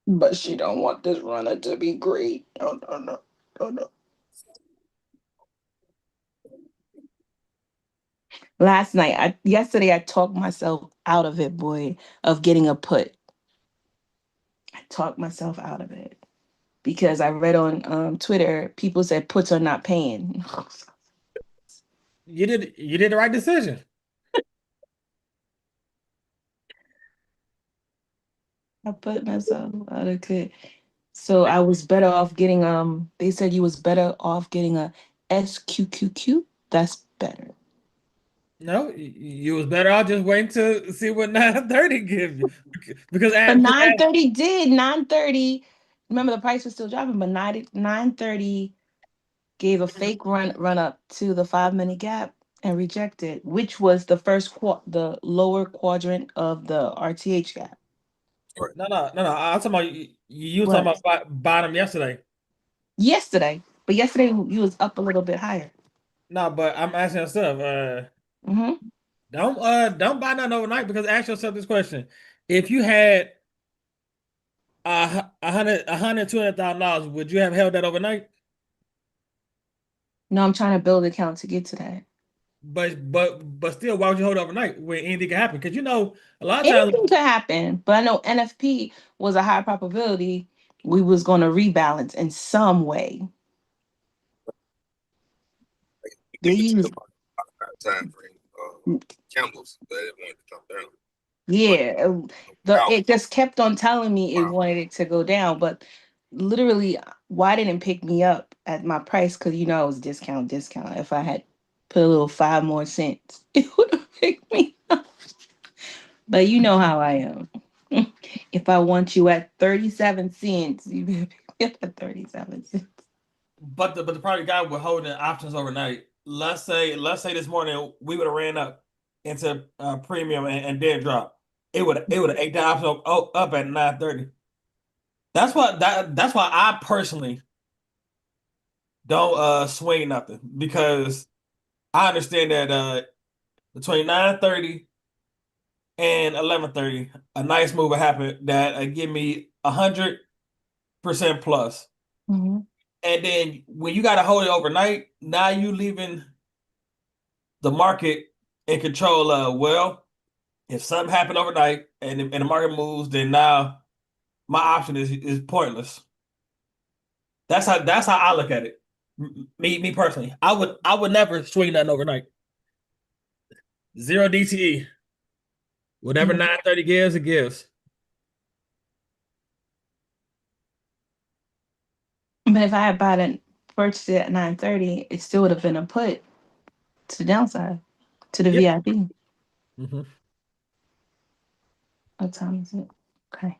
but she don't want this runner to be great. No, no, no, no, no. Yesterday, I talked myself out of it, boy, of getting a put. I talked myself out of it because I read on Twitter people said puts are not paying. You did the right decision. I put myself out of it. So I was better off getting they said you was better off getting a SQQQ. That's better. No, you was better off just waiting to see what 930 give you because But at, because at, 930 did 930. Remember the price was still dropping, but 930 gave a fake run up to the 5 minute gap and rejected, which was the the lower quadrant of the RTH gap. no. I'm talking about you was talking What? about bottom yesterday. Yesterday, but yesterday you was up a little bit higher. No, but I'm asking yourself, Mm-hmm. don't buy nothing overnight because ask yourself this question. If you had $200,000, would you have held that overnight? No, I'm trying to build an account to get to that. But still, why would you hold it overnight when anything can happen? Because a lot of times. Anything could happen, but I know NFP was a high probability we was going to rebalance in some way. They Give it to use them time frame candles that it wanted to come down. yeah, Out. it just kept on telling me it wanted it to go down, but literally, why didn't it pick me up at my price? Because I was discount. If I had put a little 5 more cents, it would have picked me up. But you know how I am. If I want you at 37 cents, you better pick me up at 37 cents. But the probably guy with holding options overnight. Let's say this morning we would have ran up into premium and then drop. It would have ate the option up at 930. That's why I personally don't swing nothing because I understand that between 930 and 1130 a nice move will happen that give me 100% plus. Mhm. And then when you got to hold it overnight, now you leaving the market in control of, well, if something happened overnight and the market moves, then now my option is pointless. That's how I look at it. Me personally, I would never swing nothing overnight. Zero DTE. Whatever Mhm. 930 gives, it gives. But if I had bought it, purchased it at 930, it still would have been a put to the downside, to the Yep. VIP. Mm-hmm. What time is it? Okay. I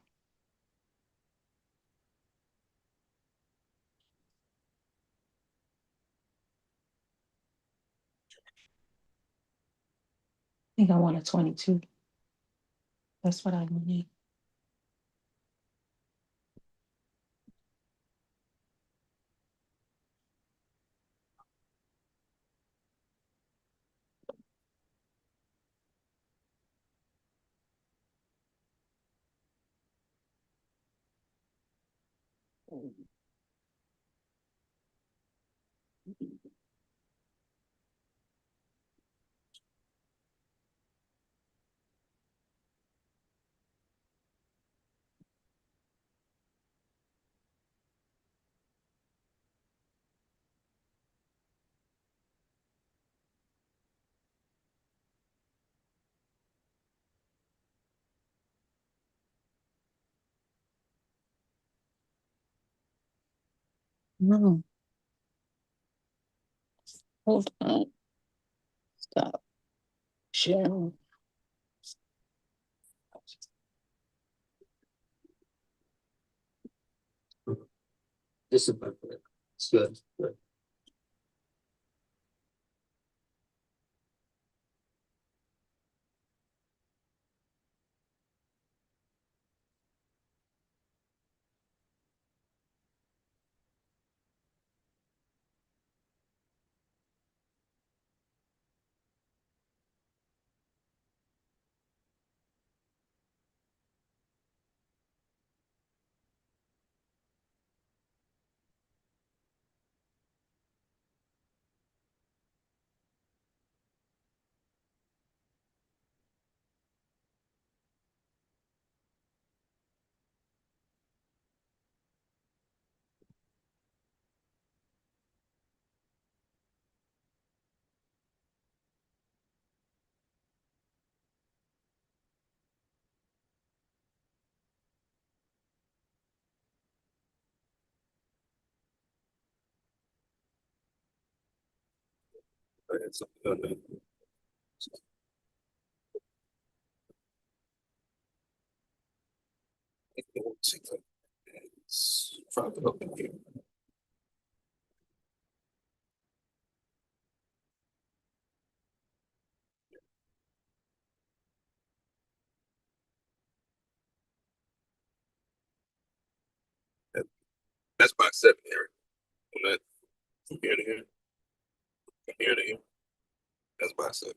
think I want a 22. That's what I need. No. Hold on. Stop. Sharing. This is it's good. It's trying to open here. That's by 7 here. On that, from here to here, from here to here. That's by 7.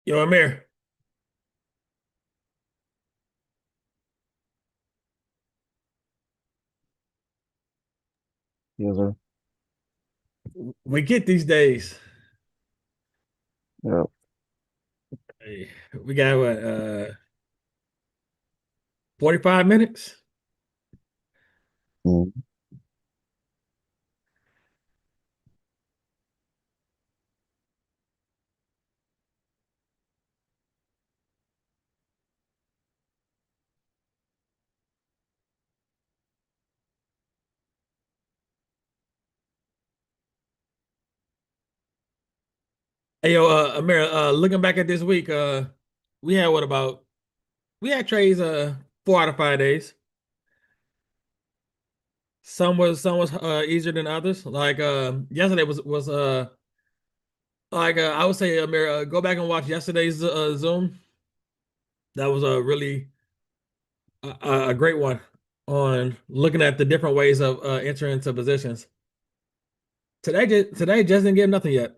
Yo, Amir. Yes, sir. We get these days. Yeah. Hey, we got what, 45 minutes? Mm. Hey, yo, Amir, looking back at this week, we had what about we had trades 4 out of 5 days. Some was easier than others. Like yesterday was like I would say, Amir, go back and watch yesterday's Zoom. That was a really a great one on looking at the different ways of entering into positions. Today just didn't give nothing yet.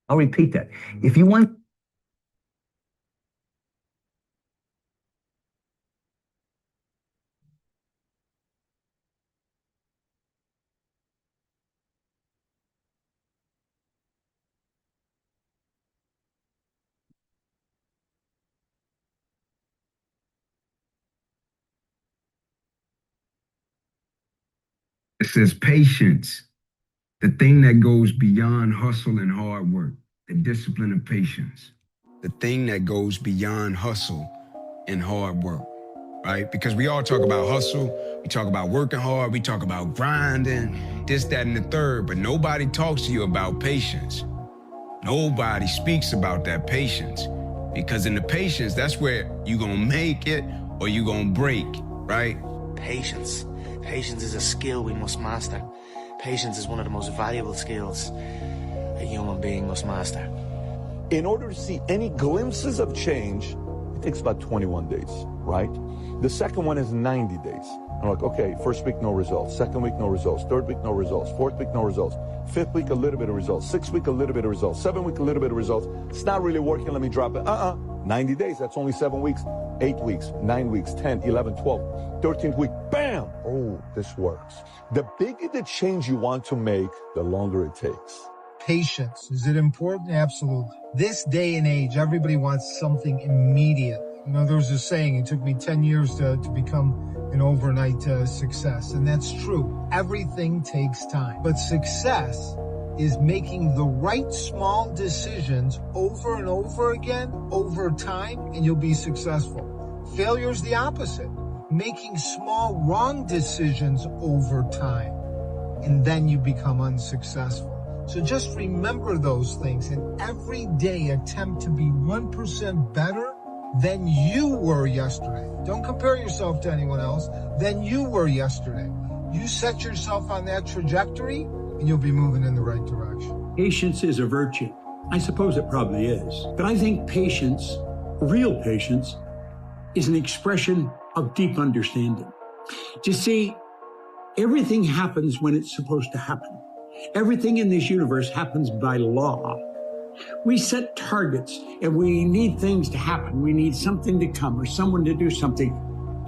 I'll repeat that. If you want it says patience, the thing that goes beyond hustle and hard work, the discipline of patience. The thing that goes beyond hustle and hard work, right? Because we all talk about hustle, we talk about working hard, we talk about grinding, this, that, and the third, but nobody talks to you about patience. Nobody speaks about that patience. Because in the patience, that's where you're gonna make it or you're gonna break, right? Patience. Patience is a skill we must master. Patience is one of the most valuable skills a human being must master. In order to see any glimpses of change, it takes about 21 days, right? The second one is 90 days. I'm like, okay, first week, no results. Second week, no results. Third week, no results. Fourth week, no results. Fifth week, a little bit of results. Sixth week, a little bit of results. 7th week, a little bit of results. It's not really working. Let me drop it. 90 days. That's only 7 weeks. 8 weeks, 9 weeks, 10, 11, 12, 13th week. Bam! Oh, this works. The bigger the change you want to make, the longer it takes. Patience. Is it important? Absolutely. This day and age, everybody wants something immediate. You know, there was a saying, it took me 10 years to become an overnight success. And that's true. Everything takes time. But success is making the right small decisions over and over again, over time, and you'll be successful. Failure is the opposite. Making small wrong decisions over time, and then you become unsuccessful. So just remember those things and every day attempt to be 1% better than you were yesterday. Don't compare yourself to anyone else, than you were yesterday. You set yourself on that trajectory and you'll be moving in the right direction. Patience is a virtue. I suppose it probably is. But I think patience, real patience, is an expression of deep understanding. You see, everything happens when it's supposed to happen. Everything in this universe happens by law. We set targets and we need things to happen. We need something to come or someone to do something.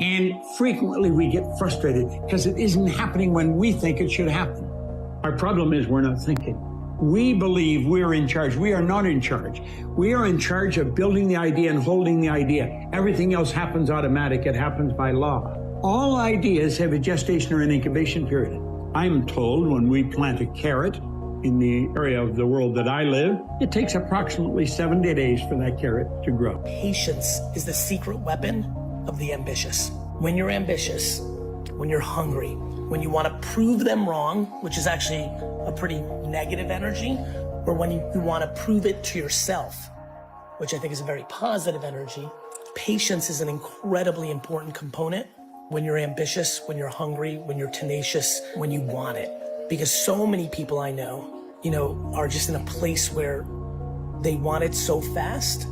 And frequently we get frustrated because it isn't happening when we think it should happen. Our problem is we're not thinking. We believe we're in charge. We are not in charge. We are in charge of building the idea and holding the idea. Everything else happens automatic. It happens by law. All ideas have a gestation or an incubation period. I'm told when we plant a carrot in the area of the world that I live, it takes approximately 70 days for that carrot to grow. Patience is the secret weapon of the ambitious. When you're ambitious, when you're hungry, when you want to prove them wrong, which is actually a pretty negative energy, or when you want to prove it to yourself, which I think is a very positive energy, patience is an incredibly important component when you're ambitious, when you're hungry, when you're tenacious, when you want it. Because so many people I know, are just in a place where they want it so fast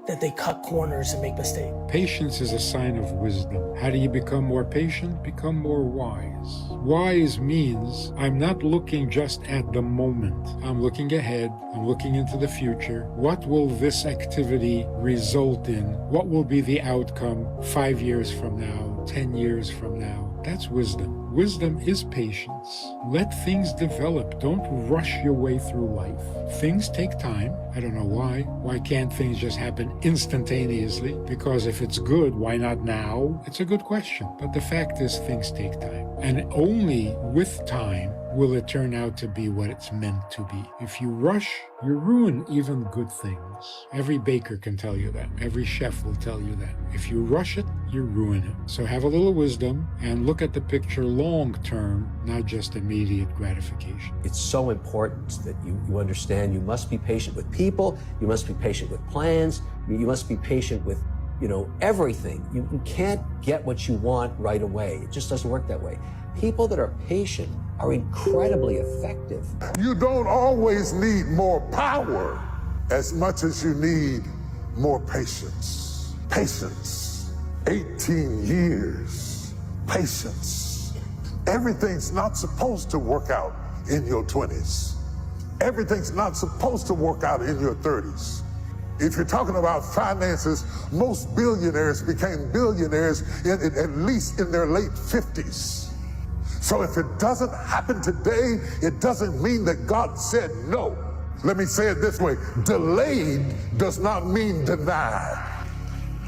that they cut corners and make mistakes. Patience is a sign of wisdom. How do you become more patient? Become more wise. Wise means I'm not looking just at the moment. I'm looking ahead. I'm looking into the future. What will this activity result in? What will be the outcome 5 years from now, 10 years from now? That's wisdom. Wisdom is patience. Let things develop. Don't rush your way through life. Things take time. I don't know why. Why can't things just happen instantaneously? Because if it's good, why not now? It's a good question. But the fact is, things take time. And only with time will it turn out to be what it's meant to be. If you rush, you ruin even good things. Every baker can tell you that. Every chef will tell you that. If you rush it, you ruin it. So have a little wisdom and look at the picture long term, not just immediate gratification. It's so important that you understand you must be patient with people, you must be patient with plans, you must be patient with everything. You can't get what you want right away. It just doesn't work that way. People that are patient are incredibly effective. You don't always need more power as much as you need more patience. Patience. 18 years. Patience. Everything's not supposed to work out in your 20s. Everything's not supposed to work out in your 30s. If you're talking about finances, most billionaires became billionaires at least in their late 50s. So if it doesn't happen today, it doesn't mean that God said no. Let me say it this way. Delayed does not mean denied.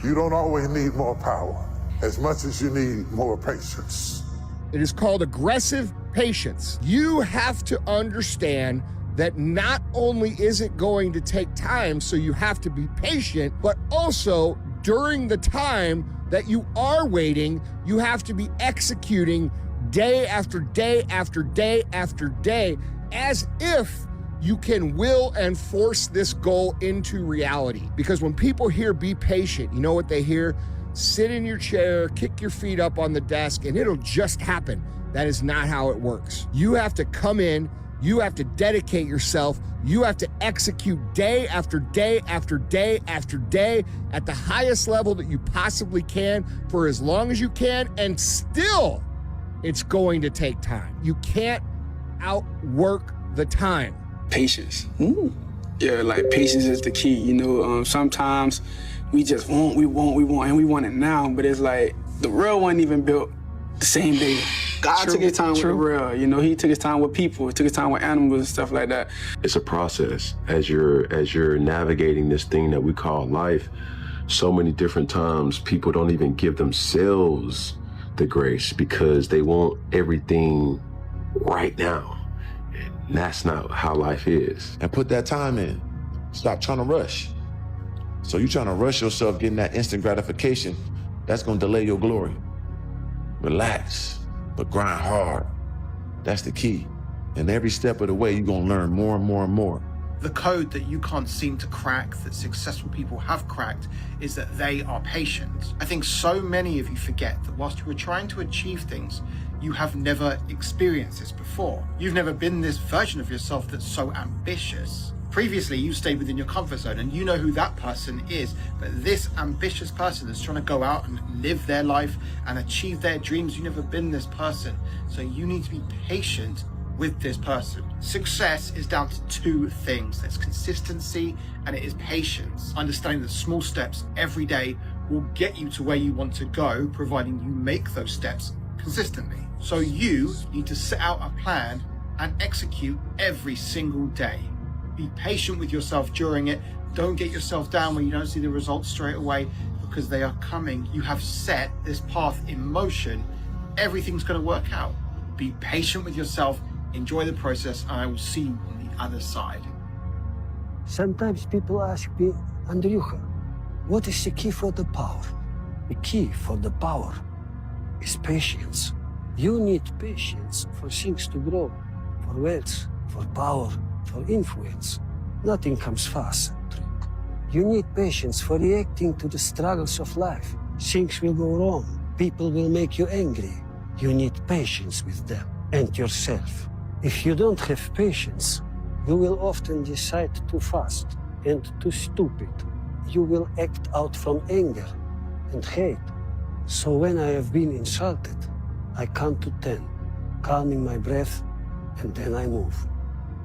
You don't always need more power as much as you need more patience. It is called aggressive patience. You have to understand that not only is it going to take time, so you have to be patient, but also during the time that you are waiting, you have to be executing day after day after day after day, as if you can will and force this goal into reality. Because when people hear be patient, you know what they hear? Sit in your chair, kick your feet up on the desk, and it'll just happen. That is not how it works. You have to come in, you have to dedicate yourself, you have to execute day after day after day after day at the highest level that you possibly can for as long as you can, and still it's going to take time. You can't outwork the time. Patience. Yeah, like patience is the key. You know, sometimes we just want, and we want it now, but it's like the real wasn't even built the same day. God took his time with the real. You know, he took his time with people, he took his time with animals and stuff like that. It's a process. As you're navigating this thing that we call life, so many different times people don't even give themselves the grace because they want everything right now. And that's not how life is. And put that time in. Stop trying to rush. So you're trying to rush yourself getting that instant gratification, that's gonna delay your glory. Relax, but grind hard. That's the key. And every step of the way, you're gonna learn more and more and more. The code that you can't seem to crack, that successful people have cracked, is that they are patient. I think so many of you forget that whilst you are trying to achieve things, you have never experienced this before. You've never been this version of yourself that's so ambitious. Previously, you stayed within your comfort zone and you know who that person is, but this ambitious person that's trying to go out and live their life and achieve their dreams, you've never been this person. So you need to be patient with this person. Success is down to two things. There's consistency and it is patience. Understanding that small steps every day will get you to where you want to go, providing you make those steps consistently. So you need to set out a plan and execute every single day. Be patient with yourself during it. Don't get yourself down when you don't see the results straight away, because they are coming. You have set this path in motion. Everything's going to work out. Be patient with yourself. Enjoy the process, and I will see you on the other side. Sometimes people ask me, Andriuha, what is the key for the power? The key for the power is patience. You need patience for things to grow, for wealth, for power, for influence. Nothing comes fast. You need patience for reacting to the struggles of life. Things will go wrong. People will make you angry. You need patience with them and yourself. If you don't have patience, you will often decide too fast and too stupid. You will act out from anger and hate. So when I have been insulted, I count to 10, calming my breath, and then I move.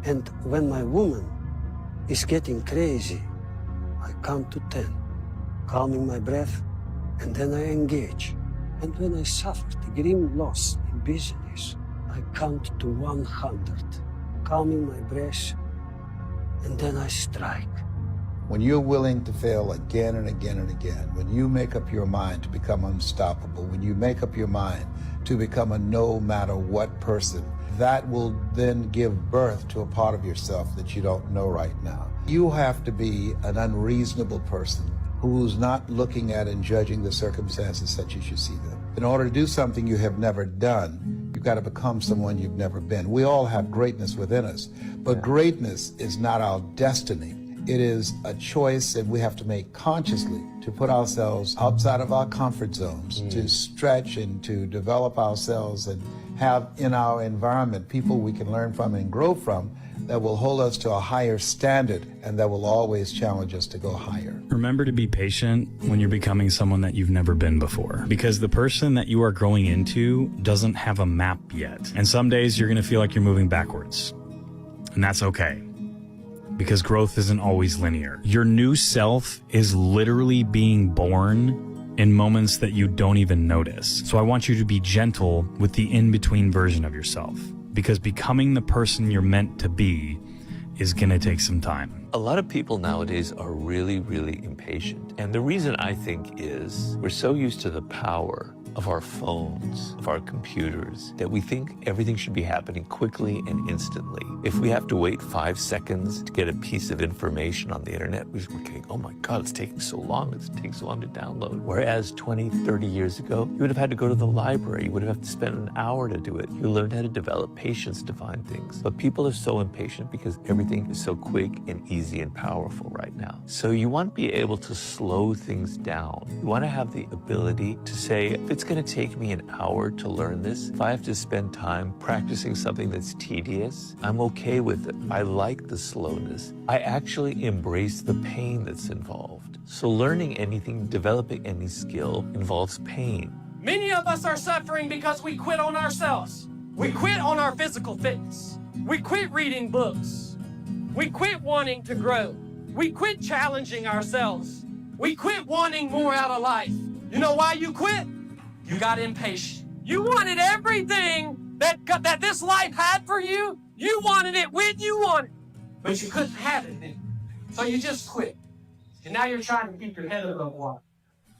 And when my woman is getting crazy, I count to 10, calming my breath, and then I engage. And when I suffered a grim loss in business, I count to 100, calming my breath, and then I strike. When you're willing to fail again and again and again, when you make up your mind to become unstoppable, when you make up your mind to become a no matter what person, that will then give birth to a part of yourself that you don't know right now. You have to be an unreasonable person who's not looking at and judging the circumstances such as you see them. In order to do something you have never done, you've got to become someone you've never been. We all have greatness within us, but greatness is not our destiny. It is a choice that we have to make consciously to put ourselves outside of our comfort zones, to stretch and to develop ourselves and have in our environment people we can learn from and grow from that will hold us to a higher standard and that will always challenge us to go higher. Remember to be patient when you're becoming someone that you've never been before, because the person that you are growing into doesn't have a map yet. And some days you're going to feel like you're moving backwards, and that's okay, because growth isn't always linear. Your new self is literally being born in moments that you don't even notice. So I want you to be gentle with the in-between version of yourself, because becoming the person you're meant to be is gonna take some time. A lot of people nowadays are really, really impatient. And the reason I think is we're so used to the power of our phones, of our computers, that we think everything should be happening quickly and instantly. If we have to wait 5 seconds to get a piece of information on the internet, we're thinking, oh my God, it's taking so long, it's taking so long to download. Whereas 20, 30 years ago, you would have had to go to the library, you would have to spend an hour to do it. You learned how to develop patience to find things. But people are so impatient because everything is so quick and easy and powerful right now. So you want to be able to slow things down. You want to have the ability to say, if it's going to take me an hour to learn this, if I have to spend time practicing something that's tedious, I'm okay with it. I like the slowness. I actually embrace the pain that's involved. So learning anything, developing any skill involves pain. Many of us are suffering because we quit on ourselves. We quit on our physical fitness. We quit reading books. We quit wanting to grow. We quit challenging ourselves. We quit wanting more out of life. You know why you quit? You got impatient. You wanted everything that this life had for you. You wanted it when you wanted it, but you couldn't have it then. So you just quit. And now you're trying to keep your head above water.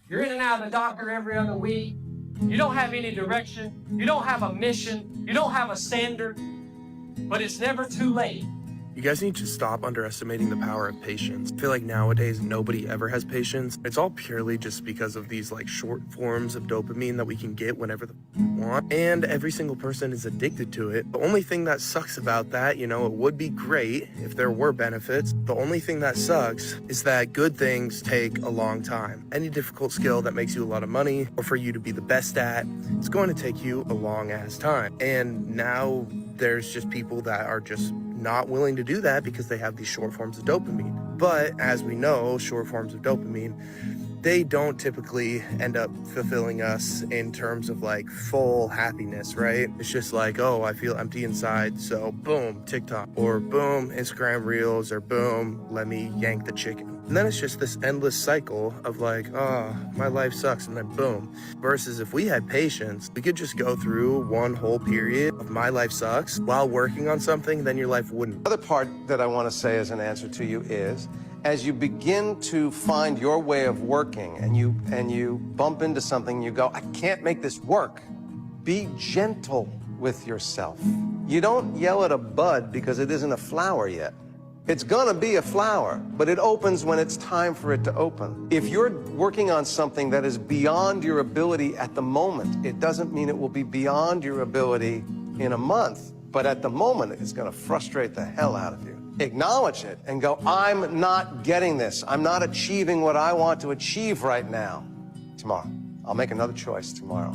You're in and out of the doctor every other week. You don't have any direction. You don't have a mission. You don't have a standard. But it's never too late. You guys need to stop underestimating the power of patience. I feel like nowadays nobody ever has patience. It's all purely just because of these like short forms of dopamine that we can get whenever we want. And every single person is addicted to it. The only thing that sucks about that, you know, it would be great if there were benefits. The only thing that sucks is that good things take a long time. Any difficult skill that makes you a lot of money or for you to be the best at, it's going to take you a long ass time. And now there's just people that are just not willing to do that because they have these short forms of dopamine. But as we know, short forms of dopamine, they don't typically end up fulfilling us in terms of like full happiness, right? It's just like, oh, I feel empty inside, so boom, TikTok, or boom, Instagram Reels, or boom, let me yank the chicken. And then it's just this endless cycle of like, oh, my life sucks, and then boom. Versus if we had patience, we could just go through one whole period of my life sucks while working on something, then your life wouldn't. The other part that I want to say as an answer to you is, as you begin to find your way of working and you bump into something, you go, I can't make this work. Be gentle with yourself. You don't yell at a bud because it isn't a flower yet. It's gonna be a flower, but it opens when it's time for it to open. If you're working on something that is beyond your ability at the moment, it doesn't mean it will be beyond your ability in a month, but at the moment, it's gonna frustrate the hell out of you. Acknowledge it and go, I'm not getting this. I'm not achieving what I want to achieve right now. Tomorrow, I'll make another choice tomorrow.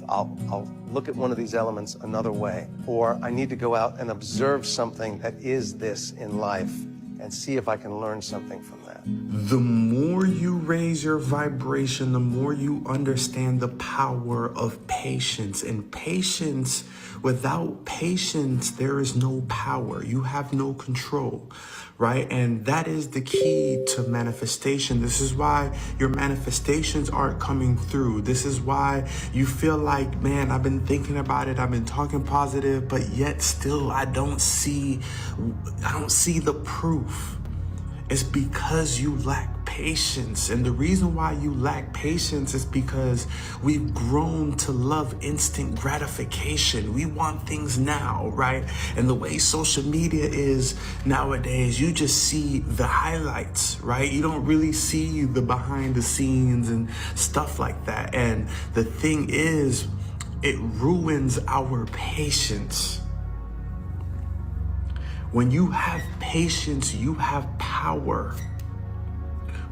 I'll look at one of these elements another way. Or I need to go out and observe something that is this in life and see if I can learn something from that. The more you raise your vibration, the more you understand the power of patience. And patience, without patience, there is no power. You have no control, right? And that is the key to manifestation. This is why your manifestations aren't coming through. This is why you feel like, man, I've been thinking about it, I've been talking positive, but yet still I don't see the proof. It's because you lack patience. And the reason why you lack patience is because we've grown to love instant gratification. We want things now, right? And the way social media is nowadays, you just see the highlights, right? You don't really see the behind the scenes and stuff like that. And the thing is, it ruins our patience. When you have patience, you have power.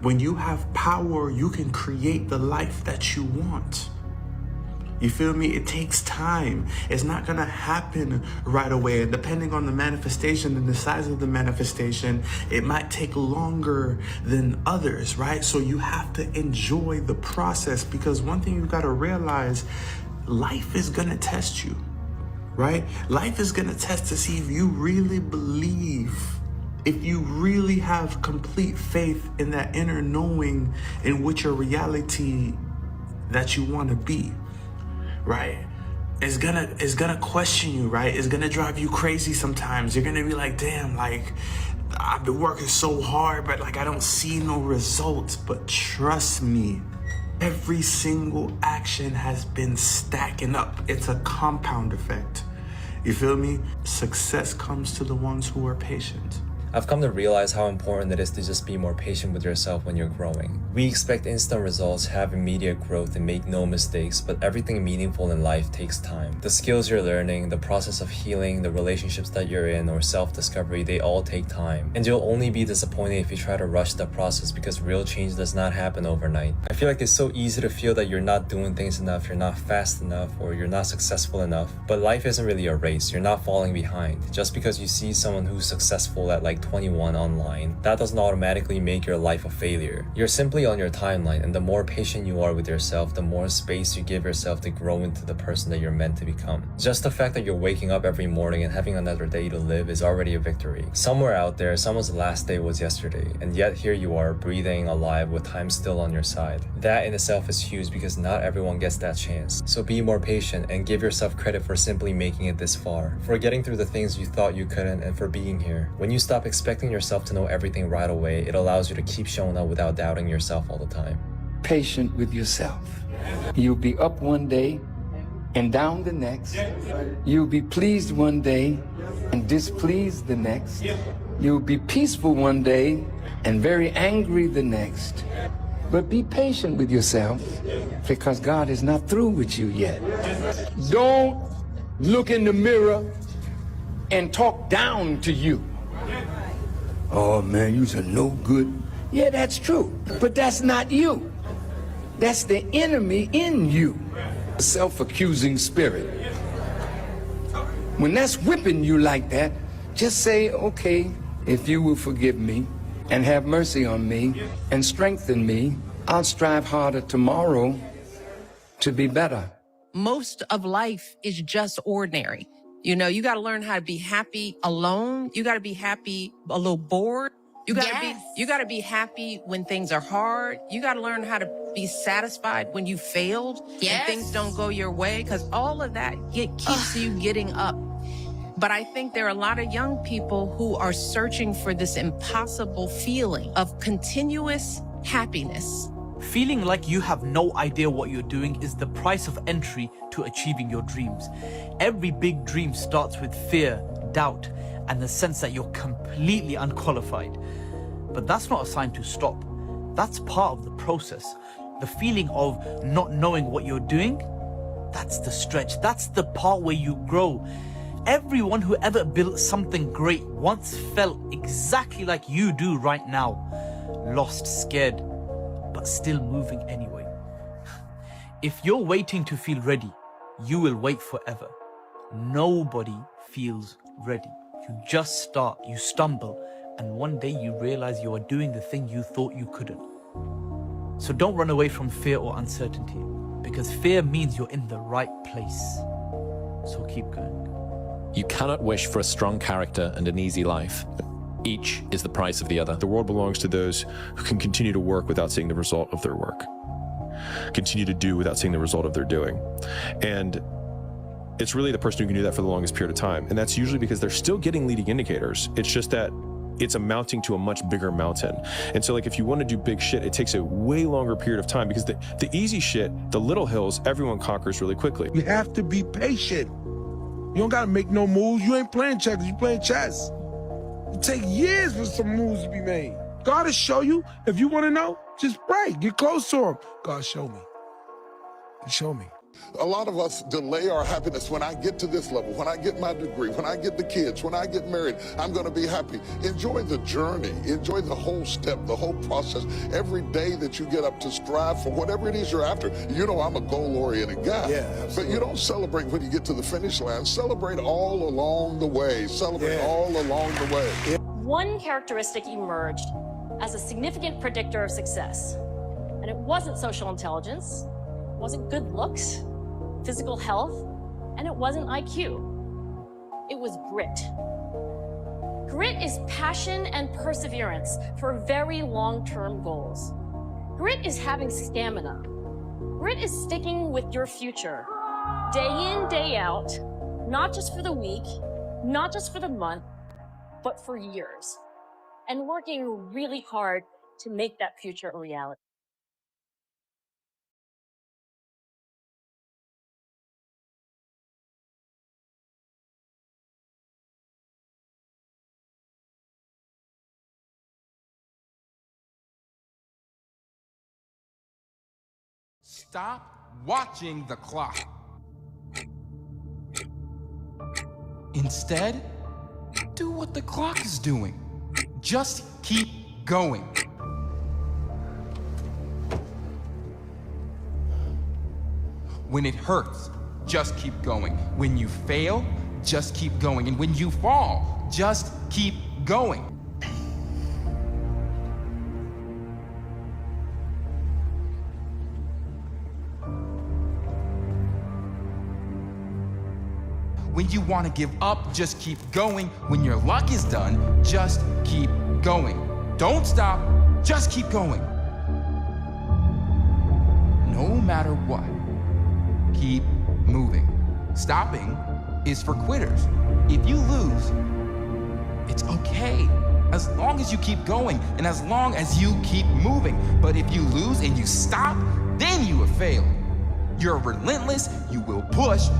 When you have power, you can create the life that you want. You feel me? It takes time. It's not gonna happen right away. And depending on the manifestation and the size of the manifestation, it might take longer than others, right? So you have to enjoy the process, because one thing you've gotta realize, life is gonna test you. Right? Life is gonna test to see if you really believe, if you really have complete faith in that inner knowing in which your reality that you want to be, right? It's gonna question you, right? It's gonna drive you crazy sometimes. You're gonna be like, damn, like, I've been working so hard, but like, I don't see no results. But trust me, every single action has been stacking up. It's a compound effect. You feel me? Success comes to the ones who are patient. I've come to realize how important it is to just be more patient with yourself when you're growing. We expect instant results, have immediate growth, and make no mistakes, but everything meaningful in life takes time. The skills you're learning, the process of healing, the relationships that you're in, or self-discovery, they all take time. And you'll only be disappointed if you try to rush the process because real change does not happen overnight. I feel like it's so easy to feel that you're not doing things enough, you're not fast enough, or you're not successful enough. But life isn't really a race. You're not falling behind. Just because you see someone who's successful at like 21 online, that doesn't automatically make your life a failure. You're simply on your timeline, and the more patient you are with yourself, the more space you give yourself to grow into the person that you're meant to become. Just the fact that you're waking up every morning and having another day to live is already a victory. Somewhere out there, someone's last day was yesterday, and yet here you are, breathing, alive, with time still on your side. That in itself is huge because not everyone gets that chance. So be more patient and give yourself credit for simply making it this far, for getting through the things you thought you couldn't, and for being here. When you stop expecting yourself to know everything right away, it allows you to keep showing up without doubting yourself all the time. Patient with yourself. You'll be up one day and down the next. You'll be pleased one day and displeased the next. You'll be peaceful one day and very angry the next. But be patient with yourself because God is not through with you yet. Don't look in the mirror and talk down to you. Oh man, you're no good. Yeah, that's true, but that's not you. That's the enemy in you, the self-accusing spirit. When that's whipping you like that, just say, okay, if you will forgive me and have mercy on me and strengthen me, I'll strive harder tomorrow to be better. Most of life is just ordinary. You know, you got to learn how to be happy alone. You got to be happy a little bored. You got to be happy when things are hard. You got to learn how to be satisfied when you failed and things don't go your way, because all of that keeps you getting up. But I think there are a lot of young people who are searching for this impossible feeling of continuous happiness. Feeling like you have no idea what you're doing is the price of entry to achieving your dreams. Every big dream starts with fear, doubt, and the sense that you're completely unqualified. But that's not a sign to stop. That's part of the process. The feeling of not knowing what you're doing, that's the stretch. That's the part where you grow. Everyone who ever built something great once felt exactly like you do right now. Lost, scared, but still moving anyway. If you're waiting to feel ready, you will wait forever. Nobody feels ready. You just start, you stumble, and one day you realize you are doing the thing you thought you couldn't. So don't run away from fear or uncertainty, because fear means you're in the right place. So keep going. You cannot wish for a strong character and an easy life. Each is the price of the other. The world belongs to those who can continue to work without seeing the result of their work. Continue to do without seeing the result of their doing. And it's really the person who can do that for the longest period of time. And that's usually because they're still getting leading indicators. It's just that it's amounting to a much bigger mountain. And so like if you want to do big shit, it takes a way longer period of time, because the easy shit, the little hills, everyone conquers really quickly. You have to be patient. You don't gotta make no moves. You ain't playing checkers, you playing chess. It take years for some moves to be made. God will show you. If you want to know, just pray. Get close to him. God, show me. Show me. A lot of us delay our happiness. When I get to this level, when I get my degree, when I get the kids, when I get married, I'm going to be happy. Enjoy the journey. Enjoy the whole step, the whole process. Every day that you get up to strive for whatever it is you're after. You know I'm a goal-oriented guy. But you don't celebrate when you get to the finish line. Celebrate all along the way. Celebrate all along the way. One characteristic emerged as a significant predictor of success. And it wasn't social intelligence, it wasn't good looks, physical health, and it wasn't IQ. It was grit. Grit is passion and perseverance for very long-term goals. Grit is having stamina. Grit is sticking with your future, day in, day out, not just for the week, not just for the month, but for years, and working really hard to make that future a reality. Stop watching the clock. Instead, do what the clock is doing. Just keep going. When it hurts, just keep going. When you fail, just keep going. And when you fall, just keep going. When you want to give up, just keep going. When your luck is done, just keep going. Don't stop, just keep going. No matter what, keep moving. Stopping is for quitters. If you lose, it's okay, as long as you keep going and as long as you keep moving. But if you lose and you stop, then you have failed. You're relentless, you will push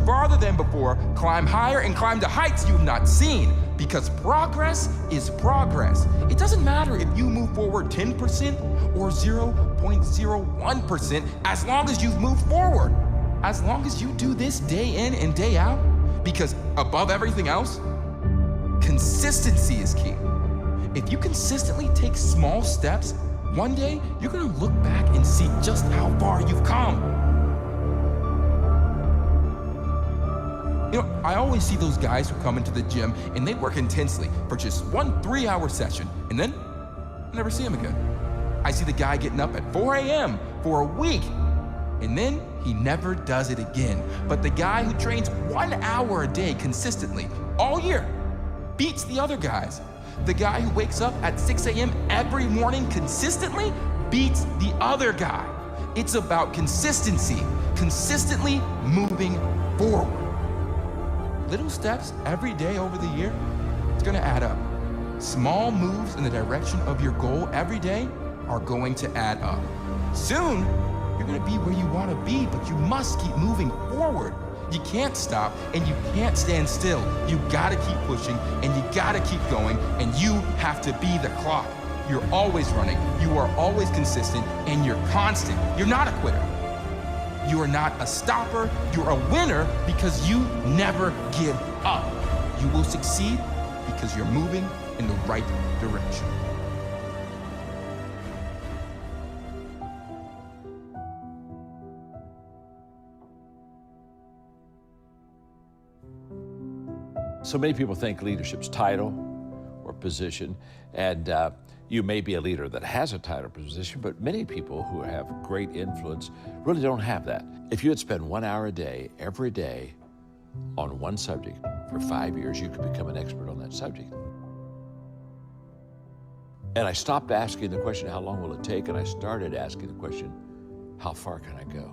farther than before, climb higher and climb to heights you've not seen, because progress is progress. It doesn't matter if you move forward 10% or 0.01%, as long as you've moved forward. As long as you do this day in and day out, because above everything else, consistency is key. If you consistently take small steps, one day you're gonna look back and see just how far you've come. You know, I always see those guys who come into the gym and they work intensely for just 1 3-hour session, and then I never see them again. I see the guy getting up at 4 a.m. for a week, and then he never does it again. But the guy who trains 1 hour a day consistently all year beats the other guys. The guy who wakes up at 6 a.m. every morning consistently beats the other guy. It's about consistency, consistently moving forward. Little steps every day over the year, it's gonna add up. Small moves in the direction of your goal every day are going to add up. Soon, you're gonna be where you wanna be, but you must keep moving forward. You can't stop and you can't stand still. You gotta keep pushing and you gotta keep going, and you have to be the clock. You're always running, you are always consistent, and you're constant. You're not a quitter. You are not a stopper, you're a winner because you never give up. You will succeed because you're moving in the right direction. So many people think leadership's title or position, and you may be a leader that has a title or position, but many people who have great influence really don't have that. If you had spent 1 hour a day, every day, on one subject for 5 years, you could become an expert on that subject. And I stopped asking the question, how long will it take? And I started asking the question, how far can I go?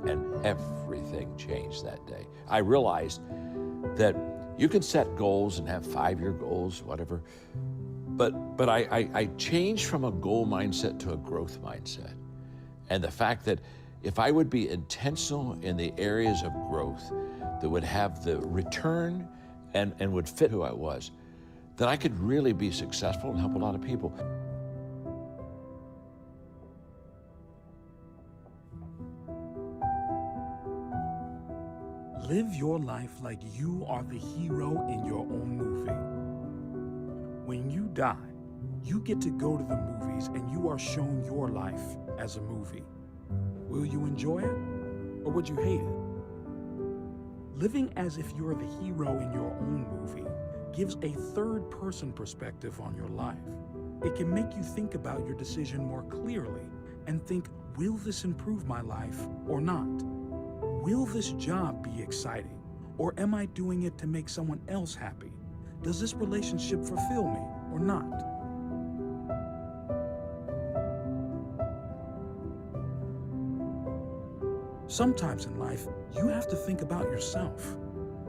And everything changed that day. I realized that you can set goals and have 5-year goals, whatever, but I changed from a goal mindset to a growth mindset. And the fact that if I would be intentional in the areas of growth that would have the return and would fit who I was, then I could really be successful and help a lot of people. Live your life like you are the hero in your own movie. When you die, you get to go to the movies and you are shown your life as a movie. Will you enjoy it or would you hate it? Living as if you're the hero in your own movie gives a third-person perspective on your life. It can make you think about your decision more clearly and think, will this improve my life or not? Will this job be exciting, or am I doing it to make someone else happy? Does this relationship fulfill me or not? Sometimes in life, you have to think about yourself.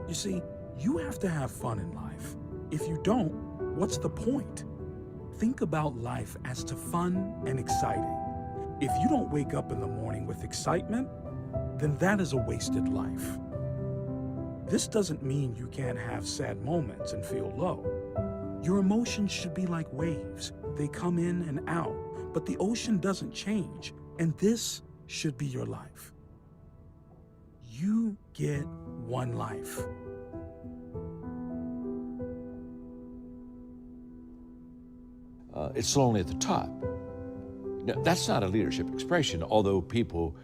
You see, you have to have fun in life. If you don't, what's the point? Think about life as to fun and exciting. If you don't wake up in the morning with excitement, then that is a wasted life. This doesn't mean you can't have sad moments and feel low. Your emotions should be like waves. They come in and out, but the ocean doesn't change. And this should be your life. You get one life. It's lonely at the top. Now, that's not a leadership expression, although people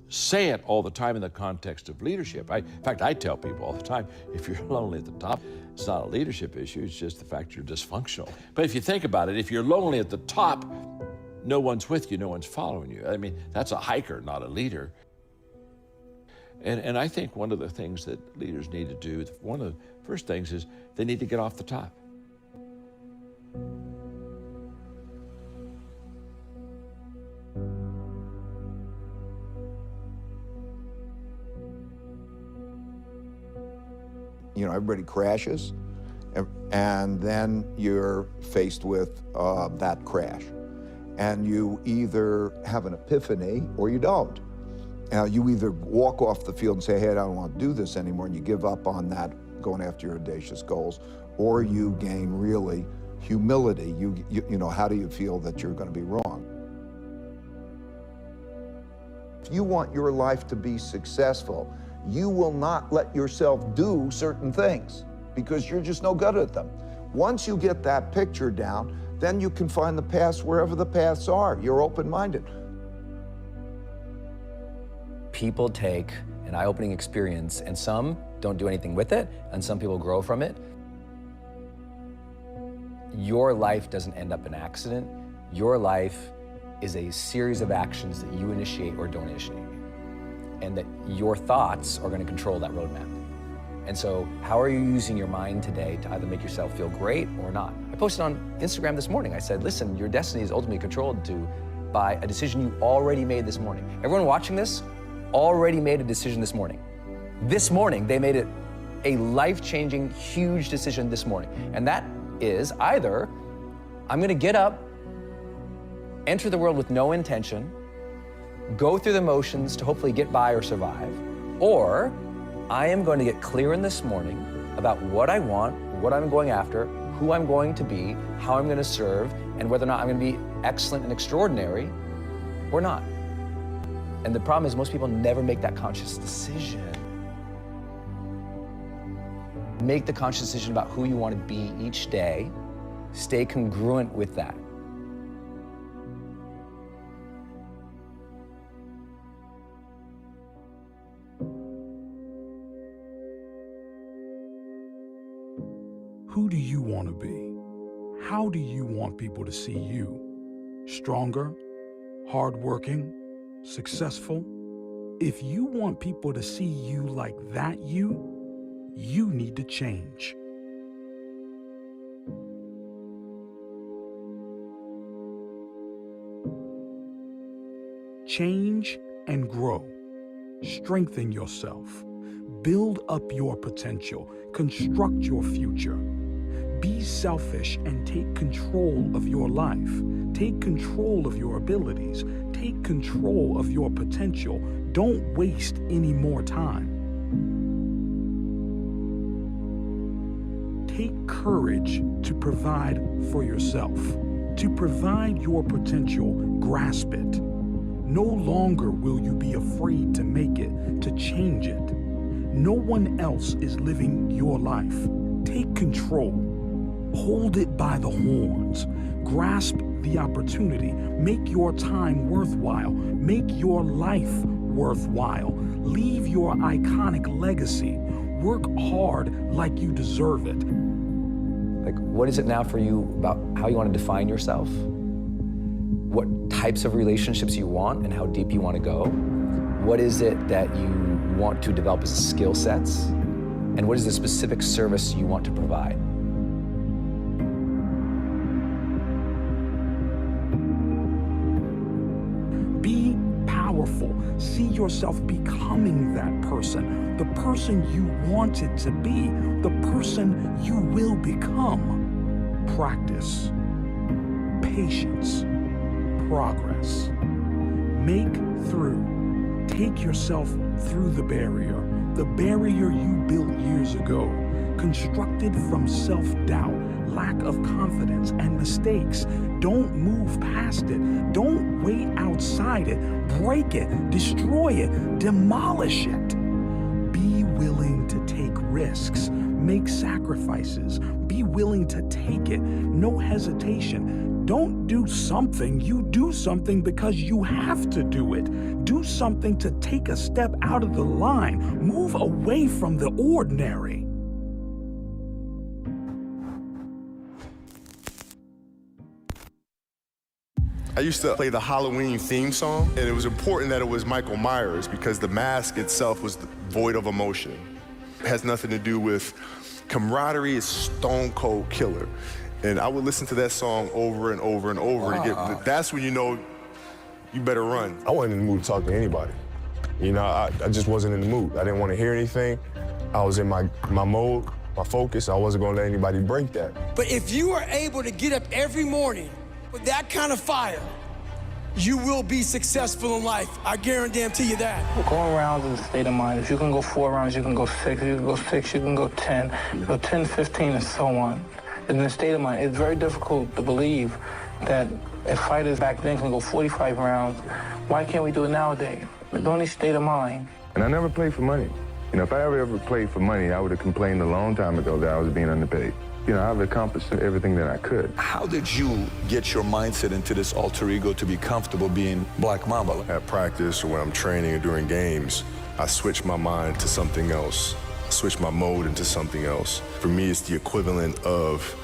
say it all the time in the context of leadership. In fact, I tell people all the time, if you're lonely at the top, it's not a leadership issue, it's just the fact you're dysfunctional. But if you think about it, if you're lonely at the top, no one's with you, no one's following you. I mean, that's a hiker, not a leader. And I think one of the things that leaders need to do, one of the first things is they need to get off the top. You know, everybody crashes, and then you're faced with that crash. And you either have an epiphany or you don't. You either walk off the field and say, hey, I don't want to do this anymore, and you give up on that, going after your audacious goals, or you gain really humility. You know, how do you feel that you're going to be wrong? If you want your life to be successful, you will not let yourself do certain things because you're just no good at them. Once you get that picture down, then you can find the paths wherever the paths are. You're open-minded. People take an eye-opening experience and some don't do anything with it, and some people grow from it. Your life doesn't end up an accident. Your life is a series of actions that you initiate or don't initiate, and that your thoughts are going to control that roadmap. And so how are you using your mind today to either make yourself feel great or not? I posted on Instagram this morning. I said, listen, your destiny is ultimately controlled by a decision you already made this morning. Everyone watching this already made a decision this morning. This morning, they made it a life-changing, huge decision this morning. And that is either I'm going to get up, enter the world with no intention, go through the motions to hopefully get by or survive, or I am going to get clear in this morning about what I want, what I'm going after, who I'm going to be, how I'm going to serve, and whether or not I'm going to be excellent and extraordinary or not. And the problem is most people never make that conscious decision. Make the conscious decision about who you want to be each day. Stay congruent with that. Who do you want to be? How do you want people to see you? Stronger, hardworking, successful? If you want people to see you like that you need to change. Change and grow. Strengthen yourself. Build up your potential. Construct your future. Be selfish and take control of your life. Take control of your abilities. Take control of your potential. Don't waste any more time. Take courage to provide for yourself. To provide your potential, grasp it. No longer will you be afraid to make it, to change it. No one else is living your life. Take control. Hold it by the horns. Grasp the opportunity. Make your time worthwhile. Make your life worthwhile. Leave your iconic legacy. Work hard like you deserve it. Like, what is it now for you about how you want to define yourself? What types of relationships you want and how deep you want to go? What is it that you want to develop as skill sets? And what is the specific service you want to provide? Be powerful. See yourself becoming that person, the person you wanted to be, the person you will become. Practice, patience, progress. Make through. Take yourself through the barrier. The barrier you built years ago, constructed from self-doubt, lack of confidence, and mistakes. Don't move past it. Don't wait outside it. Break it, destroy it, demolish it. Be willing to take risks, make sacrifices. Be willing to take it. No hesitation. Don't do something. You do something because you have to do it. Do something to take a step out of the line. Move away from the ordinary. I used to play the Halloween theme song, and it was important that it was Michael Myers because the mask itself was void of emotion. It has nothing to do with camaraderie. It's stone cold killer. And I would listen to that song over and over and over again. That's when you know you better run. I wasn't in the mood to talk to anybody. You know, I just wasn't in the mood. I didn't want to hear anything. I was in my mode, my focus. I wasn't going to let anybody break that. But if you are able to get up every morning with that kind of fire, you will be successful in life. I guarantee you that. Going rounds is a state of mind. If you can go 4 rounds, you can go 6. You can go 6, you can go 10. You can go 10, 15, and so on. In the state of mind, it's very difficult to believe that if fighters back then can go 45 rounds, why can't we do it nowadays? It's only state of mind. And I never played for money. You know, if I ever played for money, I would have complained a long time ago that I was being underpaid. You know, I've accomplished everything that I could. How did you get your mindset into this alter ego to be comfortable being Black Mamba? At practice or when I'm training or during games, I switch my mind to something else. I switch my mode into something else. For me, it's the equivalent of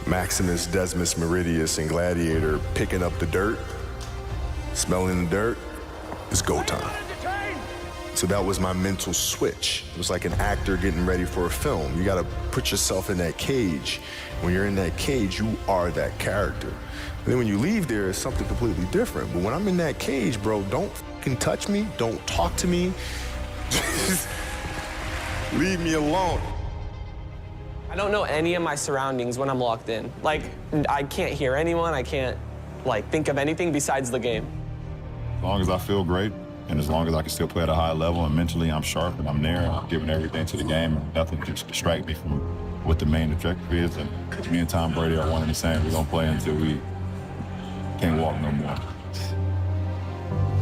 Maximus Decimus Meridius in Gladiator picking up the dirt, smelling the dirt. It's go time. So that was my mental switch. It was like an actor getting ready for a film. You gotta put yourself in that cage. When you're in that cage, you are that character. And then when you leave there, it's something completely different. But when I'm in that cage, bro, don't fucking touch me. Don't talk to me. Just leave me alone. I don't know any of my surroundings when I'm locked in. Like, I can't hear anyone. I can't, think of anything besides the game. As long as I feel great, and as long as I can still play at a high level and mentally I'm sharp and I'm there and I'm giving everything to the game and nothing can distract me from what the main objective is, and me and Tom Brady are one and the same. We're gonna play until we can't walk no more.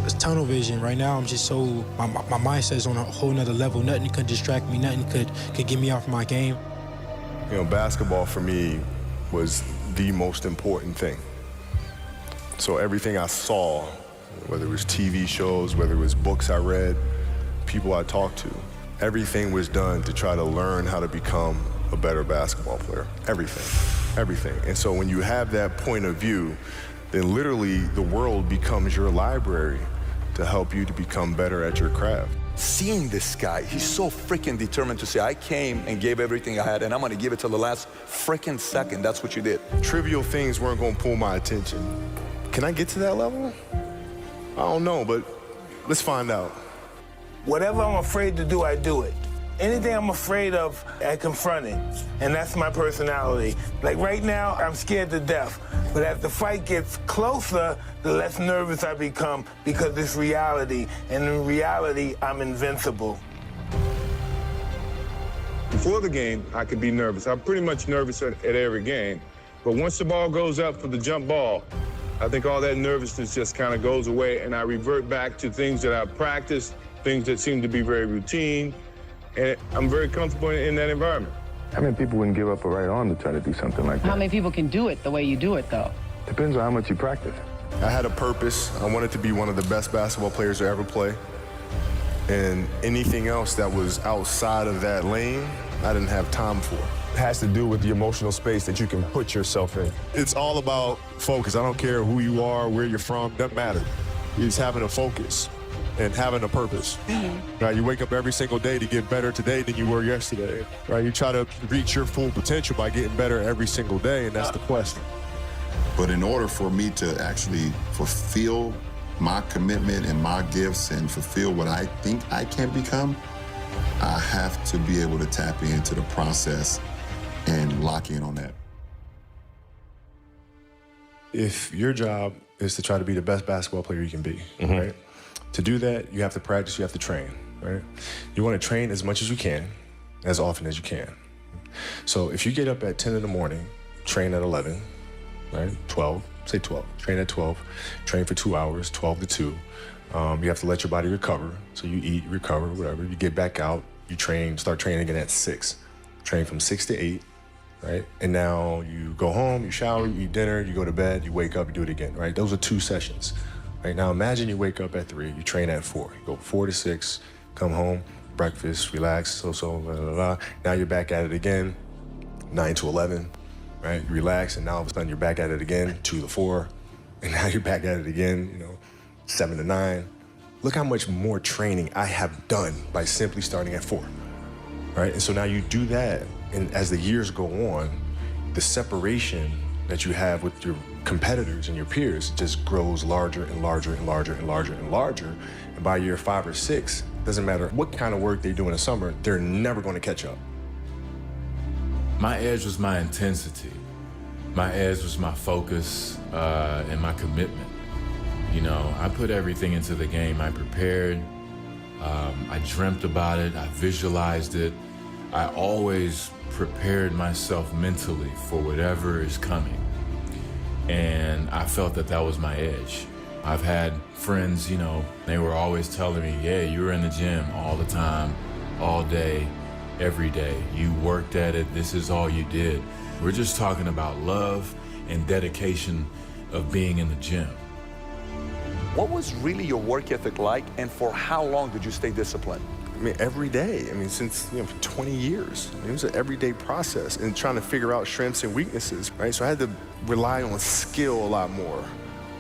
It's tunnel vision. Right now I'm just so, my mindset's on a whole nother level. Nothing could distract me, nothing could get me off my game. You know, basketball for me was the most important thing. So everything I saw, whether it was TV shows, whether it was books I read, people I talked to, everything was done to try to learn how to become a better basketball player. Everything. And so when you have that point of view, then literally the world becomes your library to help you to become better at your craft. Seeing this guy, he's so freaking determined to say, I came and gave everything I had, and I'm gonna give it till the last freaking second. That's what you did. Trivial things weren't gonna pull my attention. Can I get to that level? I don't know, but let's find out. Whatever I'm afraid to do, I do it. Anything I'm afraid of, I confront it. And that's my personality. Like right now, I'm scared to death. But as the fight gets closer, the less nervous I become because it's reality. And in reality, I'm invincible. Before the game, I could be nervous. I'm pretty much nervous at every game. But once the ball goes up for the jump ball, I think all that nervousness just kind of goes away, and I revert back to things that I've practiced, things that seem to be very routine, and I'm very comfortable in that environment. How many people wouldn't give up a right arm to try to do something like that? How many people can do it the way you do it, though? Depends on how much you practice. I had a purpose. I wanted to be one of the best basketball players to ever play. And anything else that was outside of that lane, I didn't have time for. It has to do with the emotional space that you can put yourself in. It's all about focus. I don't care who you are, where you're from, doesn't matter. It's having a focus and having a purpose. Right? You wake up every single day to get better today than you were yesterday. Right? You try to reach your full potential by getting better every single day, and that's the quest. But in order for me to actually fulfill my commitment and my gifts and fulfill what I think I can become, I have to be able to tap into the process and lock in on that. If your job is to try to be the best basketball player you can be, right? To do that, you have to practice, you have to train. right? You want to train as much as you can, as often as you can. So if you get up at 10 in the morning, train at 11, right? 12, say 12, train at 12, train for 2 hours, 12 to 2. You have to let your body recover. So you eat, recover, whatever. You get back out, you train, start training again at 6. Train from 6 to 8, right? And now you go home, you shower, you eat dinner, you go to bed, you wake up, you do it again, right? Those are 2 sessions, right? Now imagine you wake up at 3, you train at 4. You go 4 to 6, come home, breakfast, relax, blah, blah, blah. Now you're back at it again, 9 to 11, right? You relax, and now all of a sudden you're back at it again, 2 to 4, and now you're back at it again, 7 to 9. Look how much more training I have done by simply starting at 4, right? And so now you do that, and as the years go on, the separation that you have with your competitors and your peers just grows larger and larger and larger and larger and larger. And by year 5 or 6, doesn't matter what kind of work they do in the summer, they're never going to catch up. My edge was my intensity. My edge was my focus and my commitment. I put everything into the game. I prepared, I dreamt about it, I visualized it. I always prepared myself mentally for whatever is coming. And I felt that was my edge. I've had friends, they were always telling me, yeah, you were in the gym all the time, all day, every day. You worked at it, this is all you did. We're just talking about love and dedication of being in the gym. What was really your work ethic like, and for how long did you stay disciplined? I mean, every day. I mean, since, for 20 years. It was an everyday process and trying to figure out strengths and weaknesses, right? So I had to rely on skill a lot more.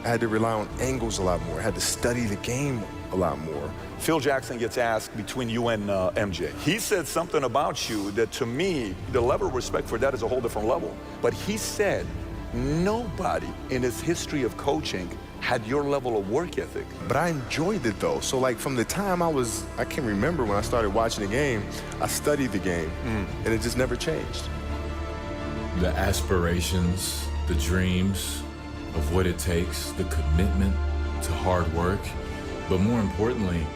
I had to rely on angles a lot more. I had to study the game a lot more. Phil Jackson gets asked between you and MJ. He said something about you that, to me, the level of respect for that is a whole different level. But he said nobody in his history of coaching had your level of work ethic. But I enjoyed it, though. So, from the time I can remember when I started watching the game, I studied the game, and it just never changed. The aspirations, the dreams of what it takes, the commitment to hard work. But more importantly,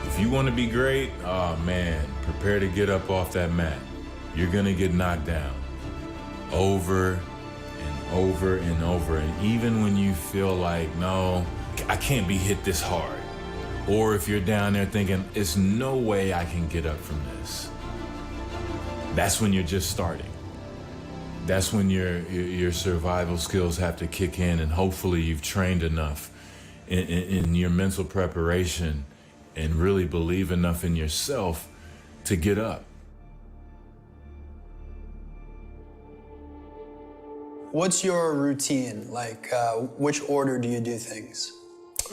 if you want to be great, oh man, prepare to get up off that mat. You're gonna get knocked down over and over and over. And even when you feel like, no, I can't be hit this hard. Or if you're down there thinking, it's no way I can get up from this. That's when you're just starting. That's when your survival skills have to kick in, and hopefully you've trained enough in your mental preparation and really believe enough in yourself to get up. What's your routine? Which order do you do things?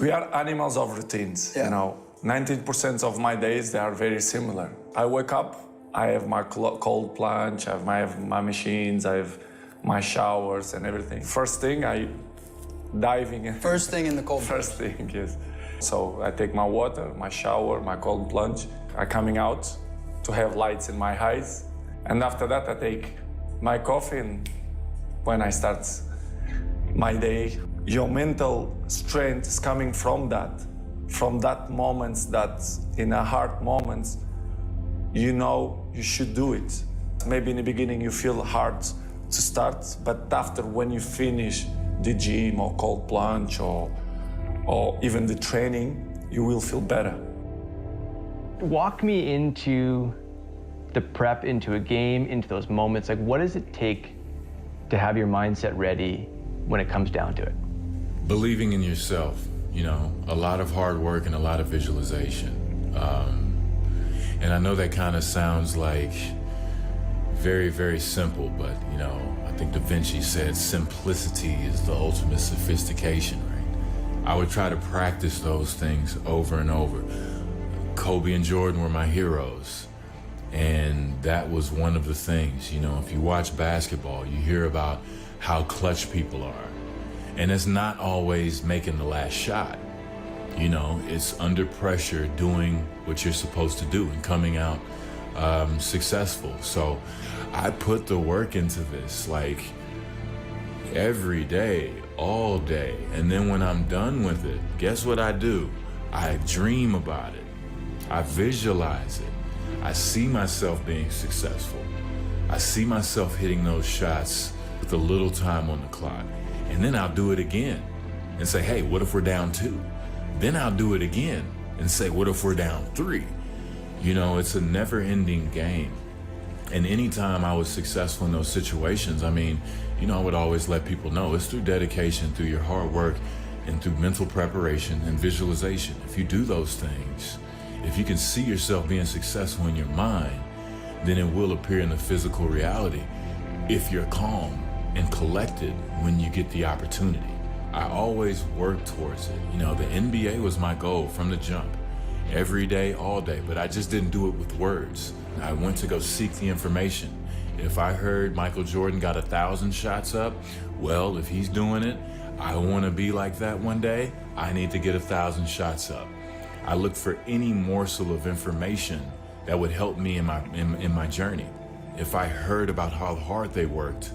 We are animals of routines, 19% of my days, they are very similar. I wake up, I have my cold plunge, I have my machines, I have my showers and everything. First thing, I diving in. First thing in the cold First thing, yes. So I take my water, my shower, my cold plunge. I'm coming out to have lights in my eyes. And after that, I take my coffee, and when I start my day, your mental strength is coming from that moments, that in a hard moments, you should do it. Maybe in the beginning you feel hard to start, but after when you finish the gym or cold plunge or even the training, you will feel better. Walk me into the prep, into a game, into those moments. What does it take to have your mindset ready when it comes down to it? Believing in yourself, a lot of hard work and a lot of visualization. And I know that kind of sounds like very, very simple, but I think Da Vinci said simplicity is the ultimate sophistication, right? I would try to practice those things over and over. Kobe and Jordan were my heroes, and that was one of the things. If you watch basketball, you hear about how clutch people are, and it's not always making the last shot. It's under pressure doing what you're supposed to do and coming out successful. So I put the work into this every day, all day. And then when I'm done with it, guess what I do? I dream about it. I visualize it. I see myself being successful. I see myself hitting those shots with a little time on the clock. And then I'll do it again and say, hey, what if we're down 2? Then I'll do it again and say, what if we're down 3? You know, it's a never-ending game. And anytime I was successful in those situations, I mean, you know, I would always let people know it's through dedication, through your hard work, and through mental preparation and visualization. If you do those things, if you can see yourself being successful in your mind, then it will appear in the physical reality if you're calm and collected when you get the opportunity. I always work towards it. You know, the NBA was my goal from the jump, every day, all day, but I just didn't do it with words. I went to go seek the information. If I heard Michael Jordan got 1,000 shots up, well, if he's doing it, I want to be like that one day. I need to get 1,000 shots up. I look for any morsel of information that would help me in my journey. If I heard about how hard they worked,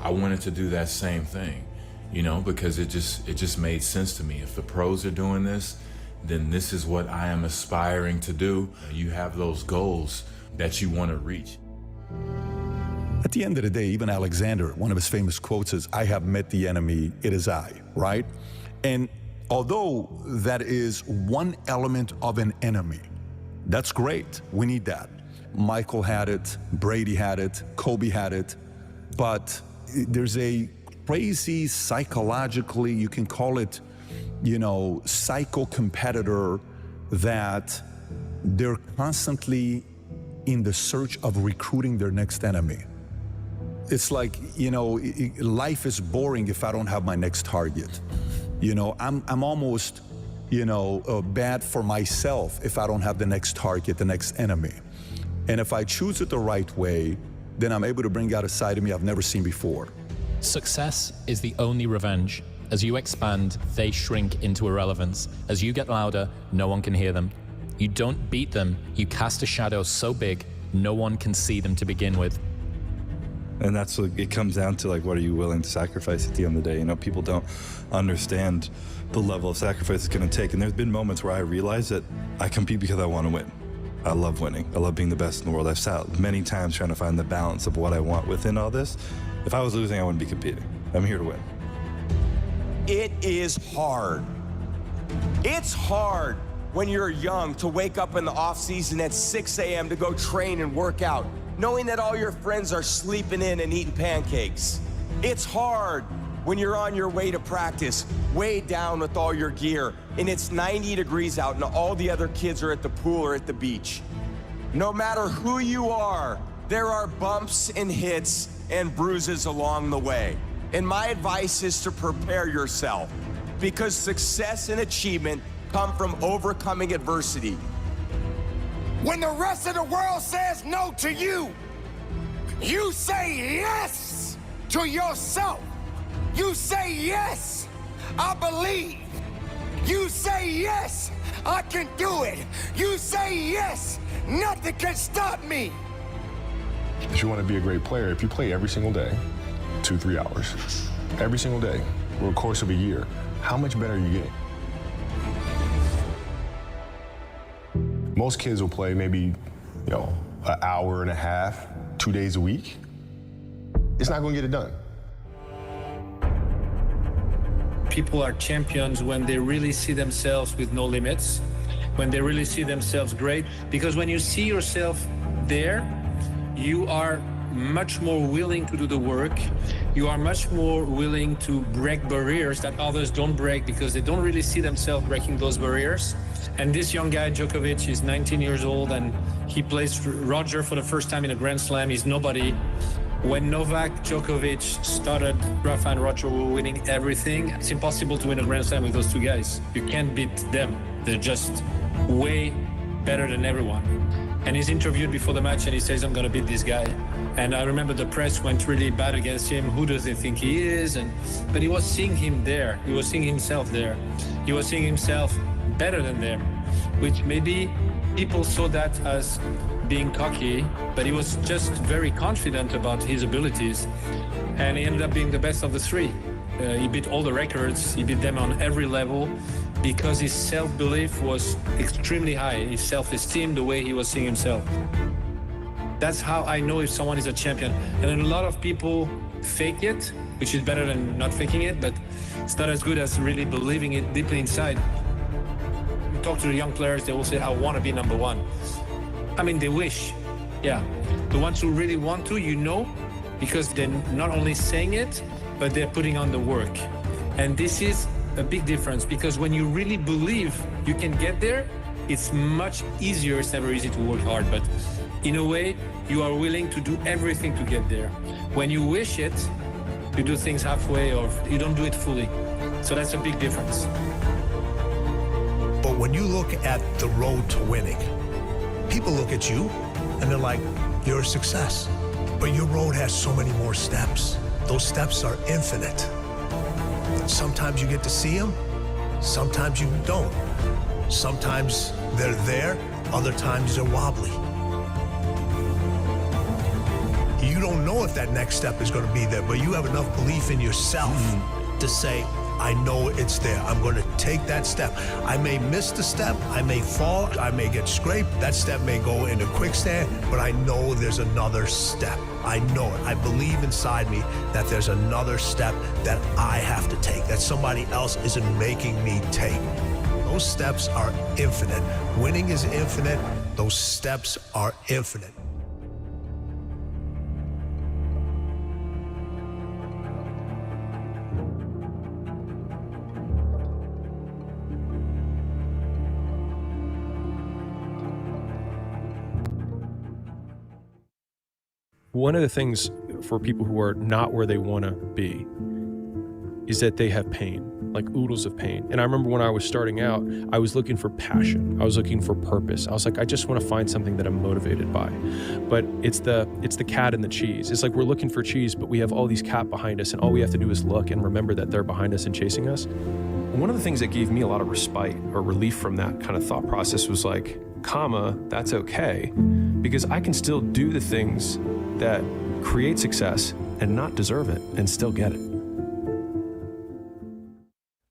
I wanted to do that same thing, you know, because it just made sense to me. If the pros are doing this, then this is what I am aspiring to do. You have those goals that you want to reach. At the end of the day, even Alexander, one of his famous quotes is, I have met the enemy, it is I, right? And although that is one element of an enemy, that's great, we need that. Michael had it, Brady had it, Kobe had it, but there's a crazy psychologically, you can call it, you know, psycho-competitor that they're constantly in the search of recruiting their next enemy. It's like, you know, life is boring if I don't have my next target. You know, I'm almost, you know, bad for myself if I don't have the next target, the next enemy. And if I choose it the right way, then I'm able to bring out a side of me I've never seen before. Success is the only revenge. As you expand, they shrink into irrelevance. As you get louder, no one can hear them. You don't beat them, you cast a shadow so big, no one can see them to begin with. And that's what it comes down to, like, what are you willing to sacrifice at the end of the day? You know, people don't understand the level of sacrifice it's gonna take. And there's been moments where I realize that I compete because I wanna win. I love winning. I love being the best in the world. I've sat many times trying to find the balance of what I want within all this. If I was losing, I wouldn't be competing. I'm here to win. It is hard. It's hard when you're young to wake up in the off season at 6 a.m. to go train and work out, knowing that all your friends are sleeping in and eating pancakes. It's hard when you're on your way to practice, weighed down with all your gear, and it's 90 degrees out and all the other kids are at the pool or at the beach. No matter who you are, there are bumps and hits and bruises along the way. And my advice is to prepare yourself, because success and achievement come from overcoming adversity. When the rest of the world says no to you, you say yes to yourself. You say yes, I believe. You say yes, I can do it. You say yes, nothing can stop me. If you want to be a great player, if you play every single day, 2-3 hours, every single day, over the course of a year, how much better are you getting? Most kids will play maybe, you know, an hour and a half, 2 days a week. It's not going to get it done. People are champions when they really see themselves with no limits, when they really see themselves great, because when you see yourself there, you are much more willing to do the work. You are much more willing to break barriers that others don't break because they don't really see themselves breaking those barriers. And this young guy, Djokovic, is 19 years old and he plays Roger for the first time in a Grand Slam. He's nobody. When Novak Djokovic started, Rafa and Roger were winning everything. It's impossible to win a Grand Slam with those two guys. You can't beat them. They're just way better than everyone. And he's interviewed before the match and he says, I'm gonna beat this guy. And I remember the press went really bad against him. Who does he think he is? But he was seeing him there. He was seeing himself there. He was seeing himself better than them, which maybe people saw that as being cocky, but he was just very confident about his abilities. And he ended up being the best of the three. He beat all the records. He beat them on every level. because his self-belief was extremely high, his self-esteem, the way he was seeing himself. That's how I know if someone is a champion. And then a lot of people fake it, which is better than not faking it, but it's not as good as really believing it deeply inside. You talk to the young players, they will say, I want to be number one. I mean, they wish, yeah. The ones who really want to, you know, because they're not only saying it, but they're putting on the work. And this is a big difference, because when you really believe you can get there, it's much easier. It's never easy to work hard, but in a way, you are willing to do everything to get there. When you wish it, you do things halfway or you don't do it fully. So that's a big difference. But when you look at the road to winning, people look at you and they're like, you're a success. But your road has so many more steps. Those steps are infinite. Sometimes you get to see them, sometimes you don't. Sometimes they're there, other times they're wobbly. You don't know if that next step is going to be there, but you have enough belief in yourself to say, I know it's there. I'm going to take that step. I may miss the step, I may fall, I may get scraped. That step may go into quicksand, but I know there's another step. I know it. I believe inside me that there's another step that I have to take, that somebody else isn't making me take. Those steps are infinite. Winning is infinite. Those steps are infinite. One of the things for people who are not where they want to be is that they have pain, like oodles of pain. And I remember when I was starting out, I was looking for passion. I was looking for purpose. I was like, I just want to find something that I'm motivated by. But it's the cat and the cheese. It's like we're looking for cheese, but we have all these cat behind us, and all we have to do is look and remember that they're behind us and chasing us. One of the things that gave me a lot of respite or relief from that kind of thought process was like, that's okay, because I can still do the things that create success and not deserve it and still get it.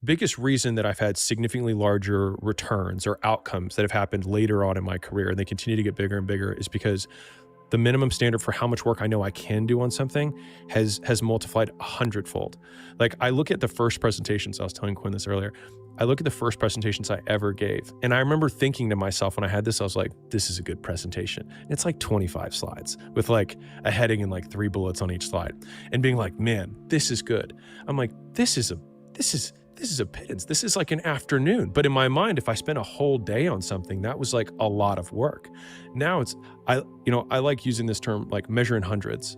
Biggest reason that I've had significantly larger returns or outcomes that have happened later on in my career, and they continue to get bigger and bigger, is because the minimum standard for how much work I know I can do on something has multiplied 100-fold. Like, I look at the first presentations, I was telling Quinn this earlier, I look at the first presentations I ever gave, and I remember thinking to myself when I had this, I was like, this is a good presentation. And it's like 25 slides with like a heading and like 3 bullets on each slide, and being like, man, this is good. I'm like, this is a pittance. This is like an afternoon. But in my mind, if I spent a whole day on something, that was like a lot of work. Now I like using this term, like measure in hundreds,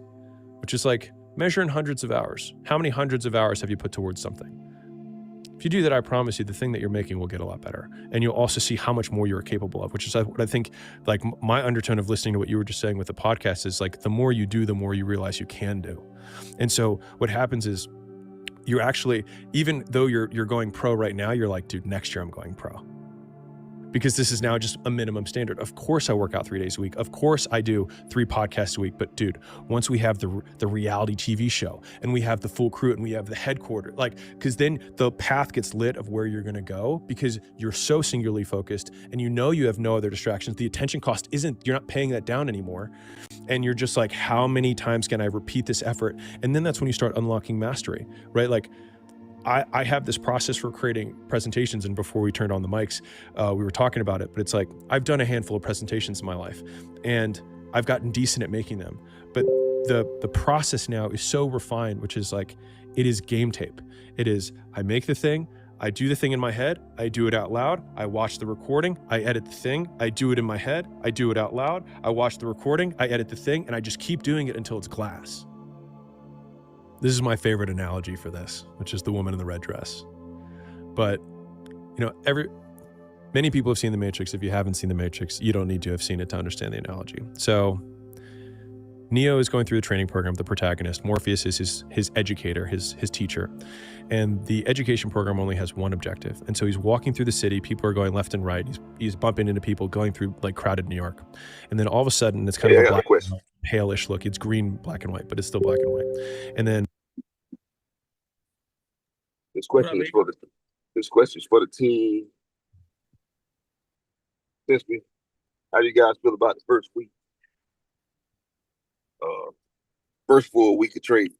which is like measure in hundreds of hours. How many hundreds of hours have you put towards something? If you do that, I promise you the thing that you're making will get a lot better. And you'll also see how much more you're capable of, which is what I think, like my undertone of listening to what you were just saying with the podcast is like, the more you do, the more you realize you can do. And so what happens is you're actually, even though you're going pro right now, you're like, dude, next year I'm going pro. Because this is now just a minimum standard. Of course I work out 3 days a week. Of course I do 3 podcasts a week. But dude, once we have the reality TV show and we have the full crew and we have the headquarters, like, because then the path gets lit of where you're going to go, because you're so singularly focused and you know you have no other distractions. The attention cost you're not paying that down anymore. And you're just like, how many times can I repeat this effort? And then that's when you start unlocking mastery, right? Like, I have this process for creating presentations, and before we turned on the mics, we were talking about it, but it's like, I've done a handful of presentations in my life and I've gotten decent at making them. But the process now is so refined, which is like, it is game tape. It is, I make the thing, I do the thing in my head, I do it out loud, I watch the recording, I edit the thing, I do it in my head, I do it out loud, I watch the recording, I edit the thing, and I just keep doing it until it's glass. This is my favorite analogy for this, which is the woman in the red dress. But, many people have seen The Matrix. If you haven't seen The Matrix, you don't need to have seen it to understand the analogy. So Neo is going through the training program, the protagonist. Morpheus is his educator, his teacher. And the education program only has one objective. And so he's walking through the city. People are going left and right. He's bumping into people going through like crowded New York. And then all of a sudden, it's kind of a black and white, palish look. It's green, black and white, but it's still black and white. And then this question is for the This question's for the team. Simply, how do you guys feel about the first week? First full week of trade.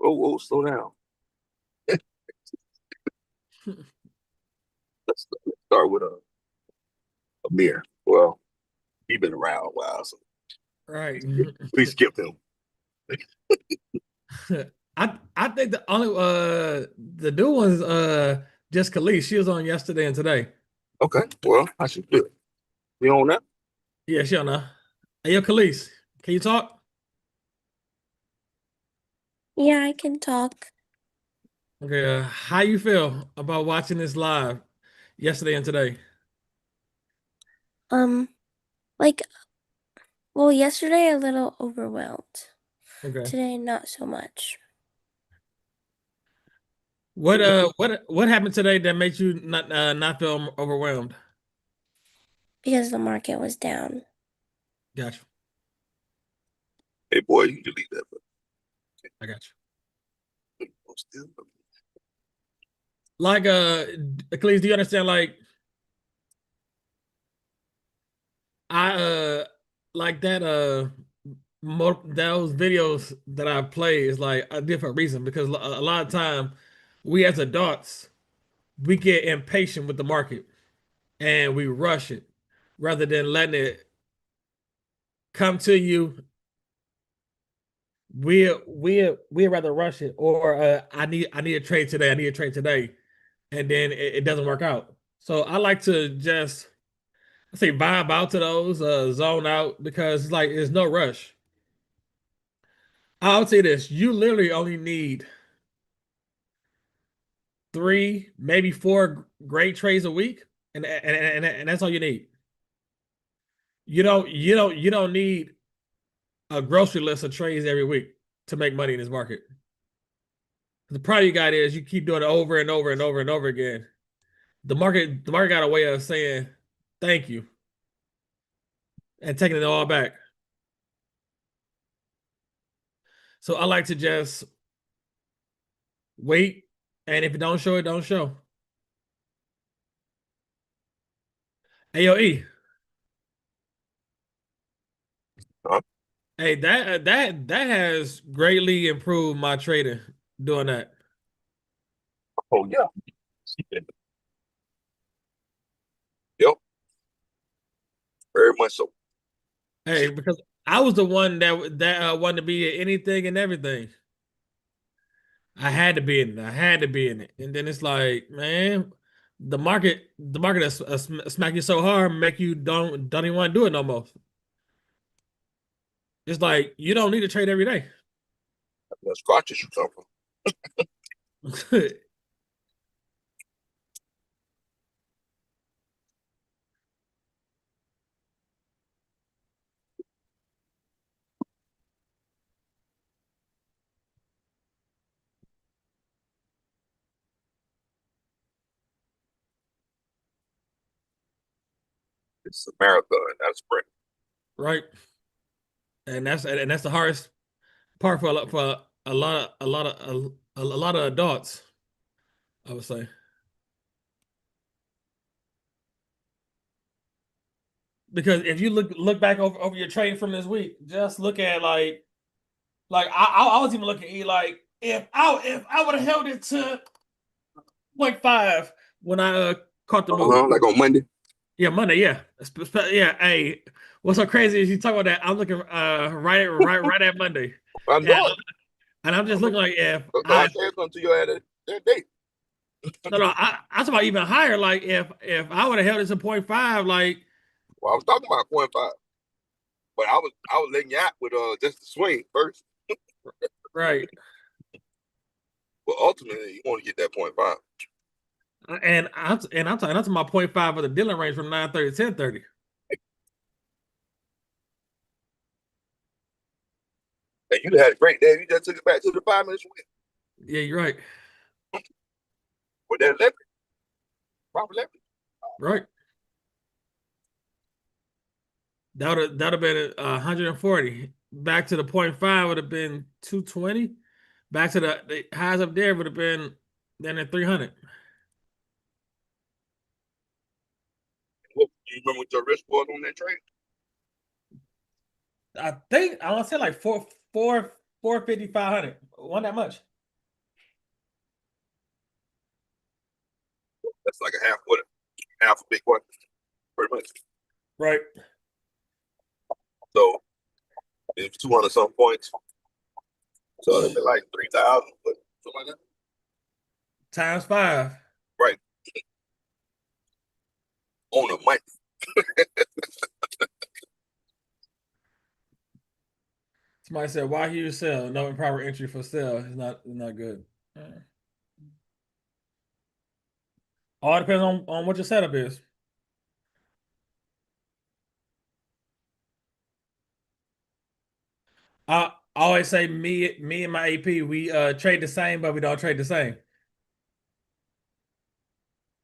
Oh, slow down. Let's start with Amir. Well, he's been around a while, so Right. please skip him. I think the only the new one's just Khalees. She was on yesterday and today. Okay, well, I should do it. You on that? Yeah, she on there. Hey, yo, Khalees, can you talk? Yeah, I can talk. Okay, how you feel about watching this live yesterday and today? Like, well, yesterday a little overwhelmed. Okay. Today, not so much. What happened today that made you not feel overwhelmed? Because the market was down. Gotcha. Hey, boy, you can delete that. I got you. Like, Eccles, do you understand? Like, I like that those videos that I play is like a different reason because a lot of time we as adults we get impatient with the market and we rush it rather than letting it come to you. We rather rush it or I need a trade today. I need a trade today, and then it doesn't work out. So I like to just say vibe out to those, zone out because it's like there's no rush. I'll say this: you literally only need 3, maybe 4 great trades a week, and that's all you need. You don't need a grocery list of trades every week to make money in this market. The problem you got is you keep doing it over and over and over and over again. The market got a way of saying thank you and taking it all back. So I like to just wait, and if it don't show, it don't show. AOE. Hey, that has greatly improved my trading doing that. Oh yeah. Yep. Very much so. Hey, because I was the one that wanted to be in anything and everything. I had to be in it. I had to be in it. And then it's like, man, the market smack you so hard, make you don't even want to do it no more. It's like you don't need to trade every day. That's scratches you come from. It's a marathon, not a sprint. Right. And that's the hardest part for a lot of adults, I would say. Because if you look back over your trade from this week, just look at like I was even looking at like if I would have held it to 0.5 when I caught the move. Like on Monday. Yeah, Monday. Yeah, yeah. Hey, what's so crazy is you talk about that. I'm looking right at Monday. I know it. And I'm just looking like if I said something to you at that date. No, I talk about even higher. Like if I would have held it to 0.5, like. Well, I was talking about 0.5, but I was letting you out with just the swing first. Right. Well, ultimately, you want to get that 0.5. And I'm talking about 0.5 of the dealing range from 9:30 to 10:30. And you had a great day. You just took it back to the 5-minute swing. Yeah, you're right. With that leverage, proper leverage. Right. That would have been 140. Back to the point five would have been 220. Back to the highs up there would have been then at 300. What, do you remember what your risk was on that trade? I think I want to say like 450, 500. Wasn't that much? That's like half a big one, pretty much. Right. So it's 200 some points. So it'd be like 3,000, but something like that. Times 5. Right. On a month. Somebody said, "Why huge sell? No improper entry for sell is not good." All depends on what your setup is. I always say me and my AP, we trade the same, but we don't trade the same.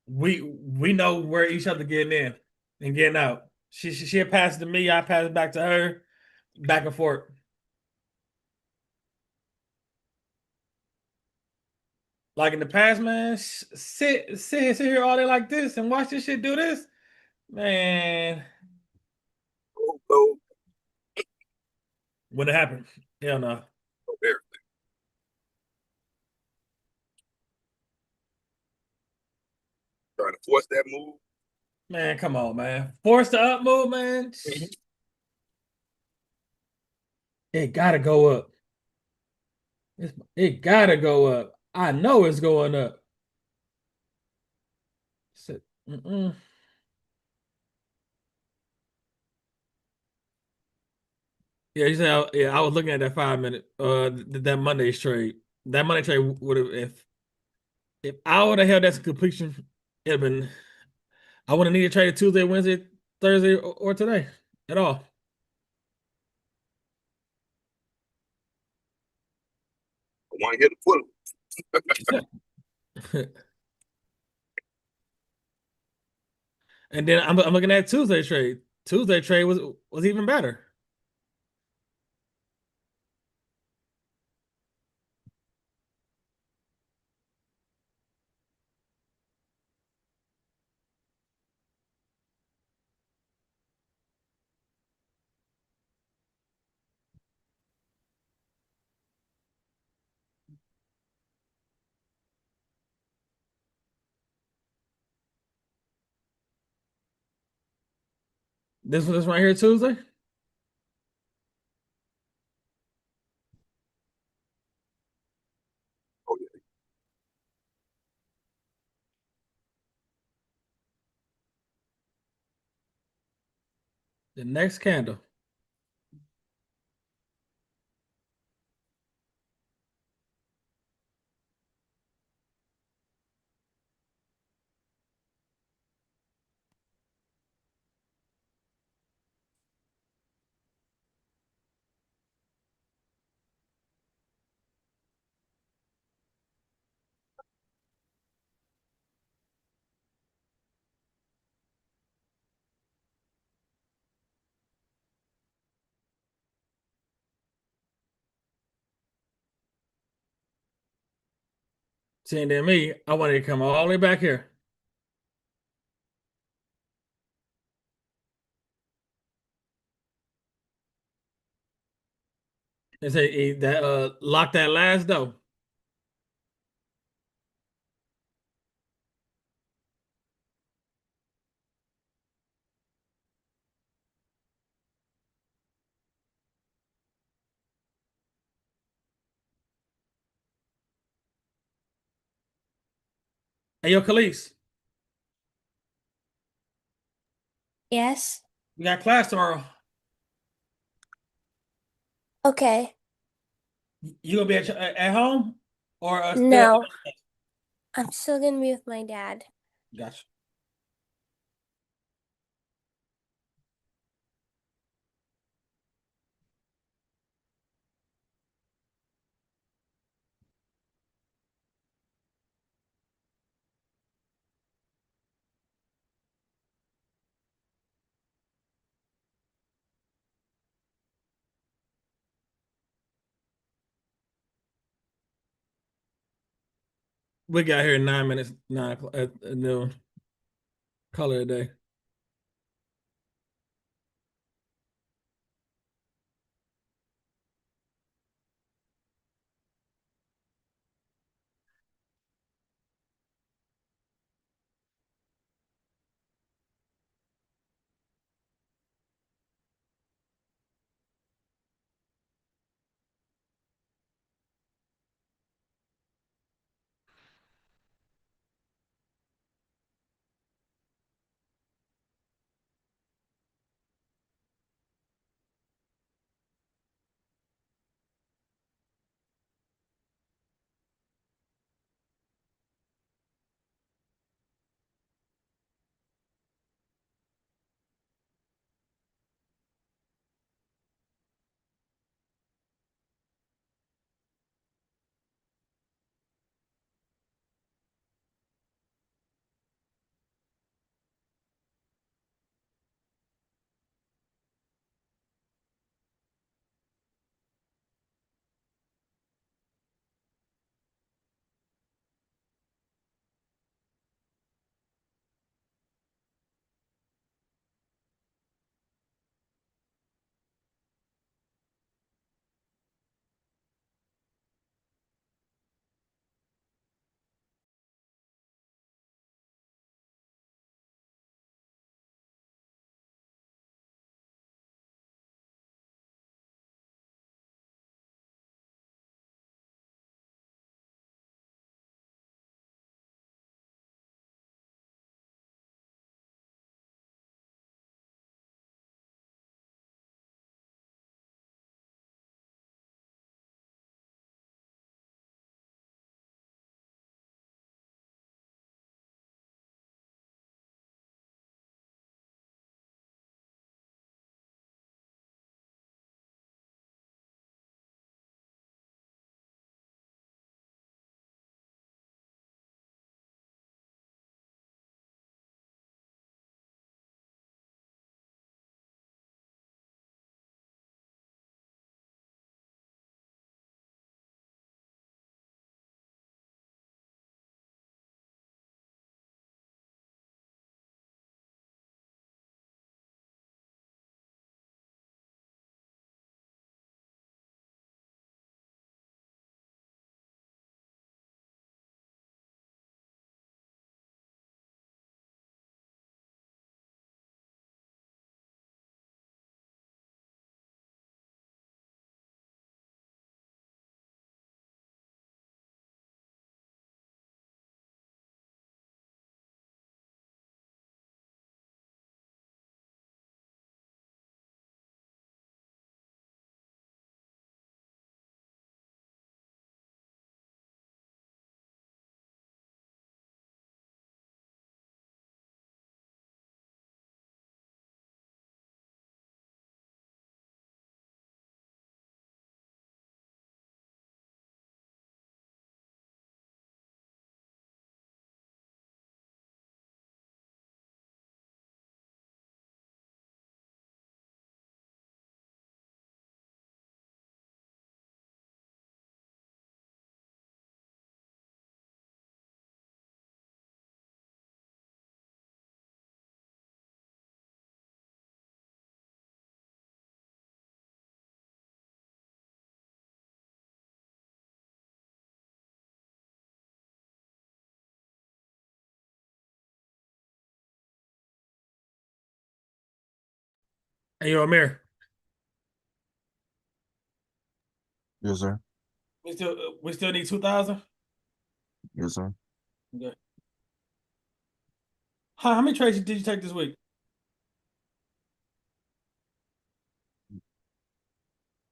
We know where each other getting in and getting out. She'll pass it to me, I pass it back to her, back and forth. Like in the past, man, sit here all day like this and watch this shit do this, man. When it happened, hell no. Trying to force that move. Man, come on, man. Force the up move, man. It gotta go up. It gotta go up. I know it's going up. Yeah, you said yeah. I was looking at that 5 minute. That Monday's trade. That Monday trade would have if I would have held that to completion, it'd been. I wouldn't need to trade it Tuesday, Wednesday, Thursday, or today at all. I want to hit the full. And then I'm looking at Tuesday trade. Tuesday trade was even better. This right here Tuesday. The next candle. Seeing than me, I wanted to come all the way back here. And say that lock that last though. Hey, yo, Khalees. Yes. We got class tomorrow. Okay. You gonna be at home or still? No. I'm still gonna be with my dad. Gotcha. We got here in 9 minutes, 9 o'clock at noon. Color a day. Hey, yo, Amir. Yes, sir. We still need 2,000. Yes, sir. Okay. How many trades did you take this week?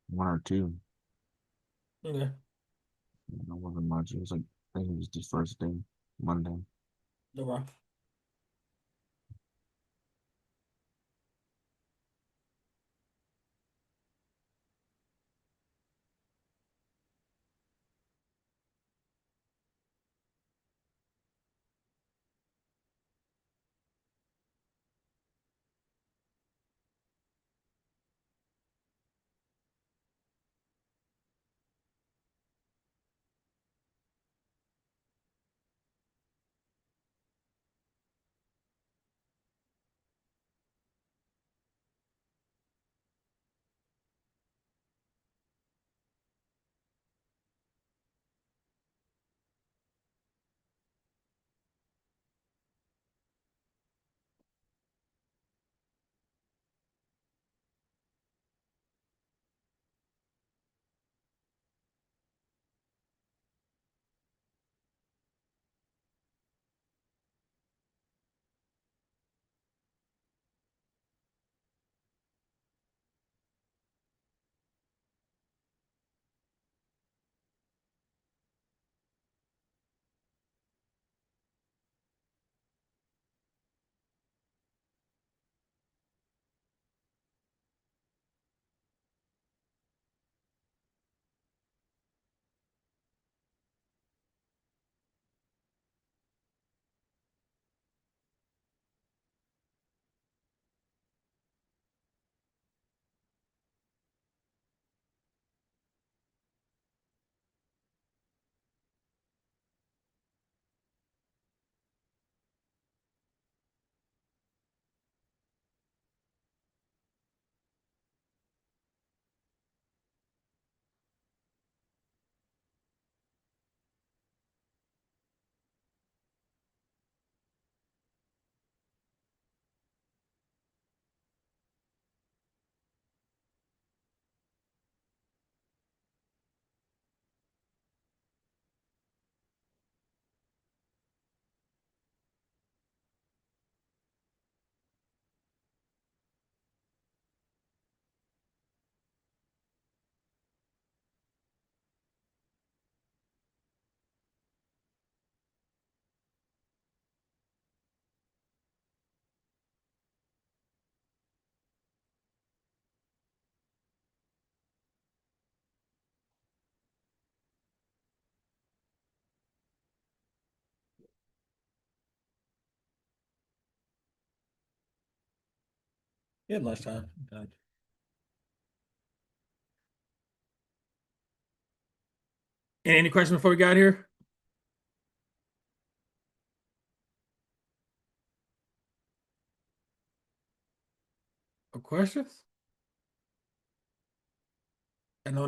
One or two. Okay. It wasn't much. It was like, I think it was the first day, Monday. No problem. We had lunchtime. Done. Any questions before we got here? No questions?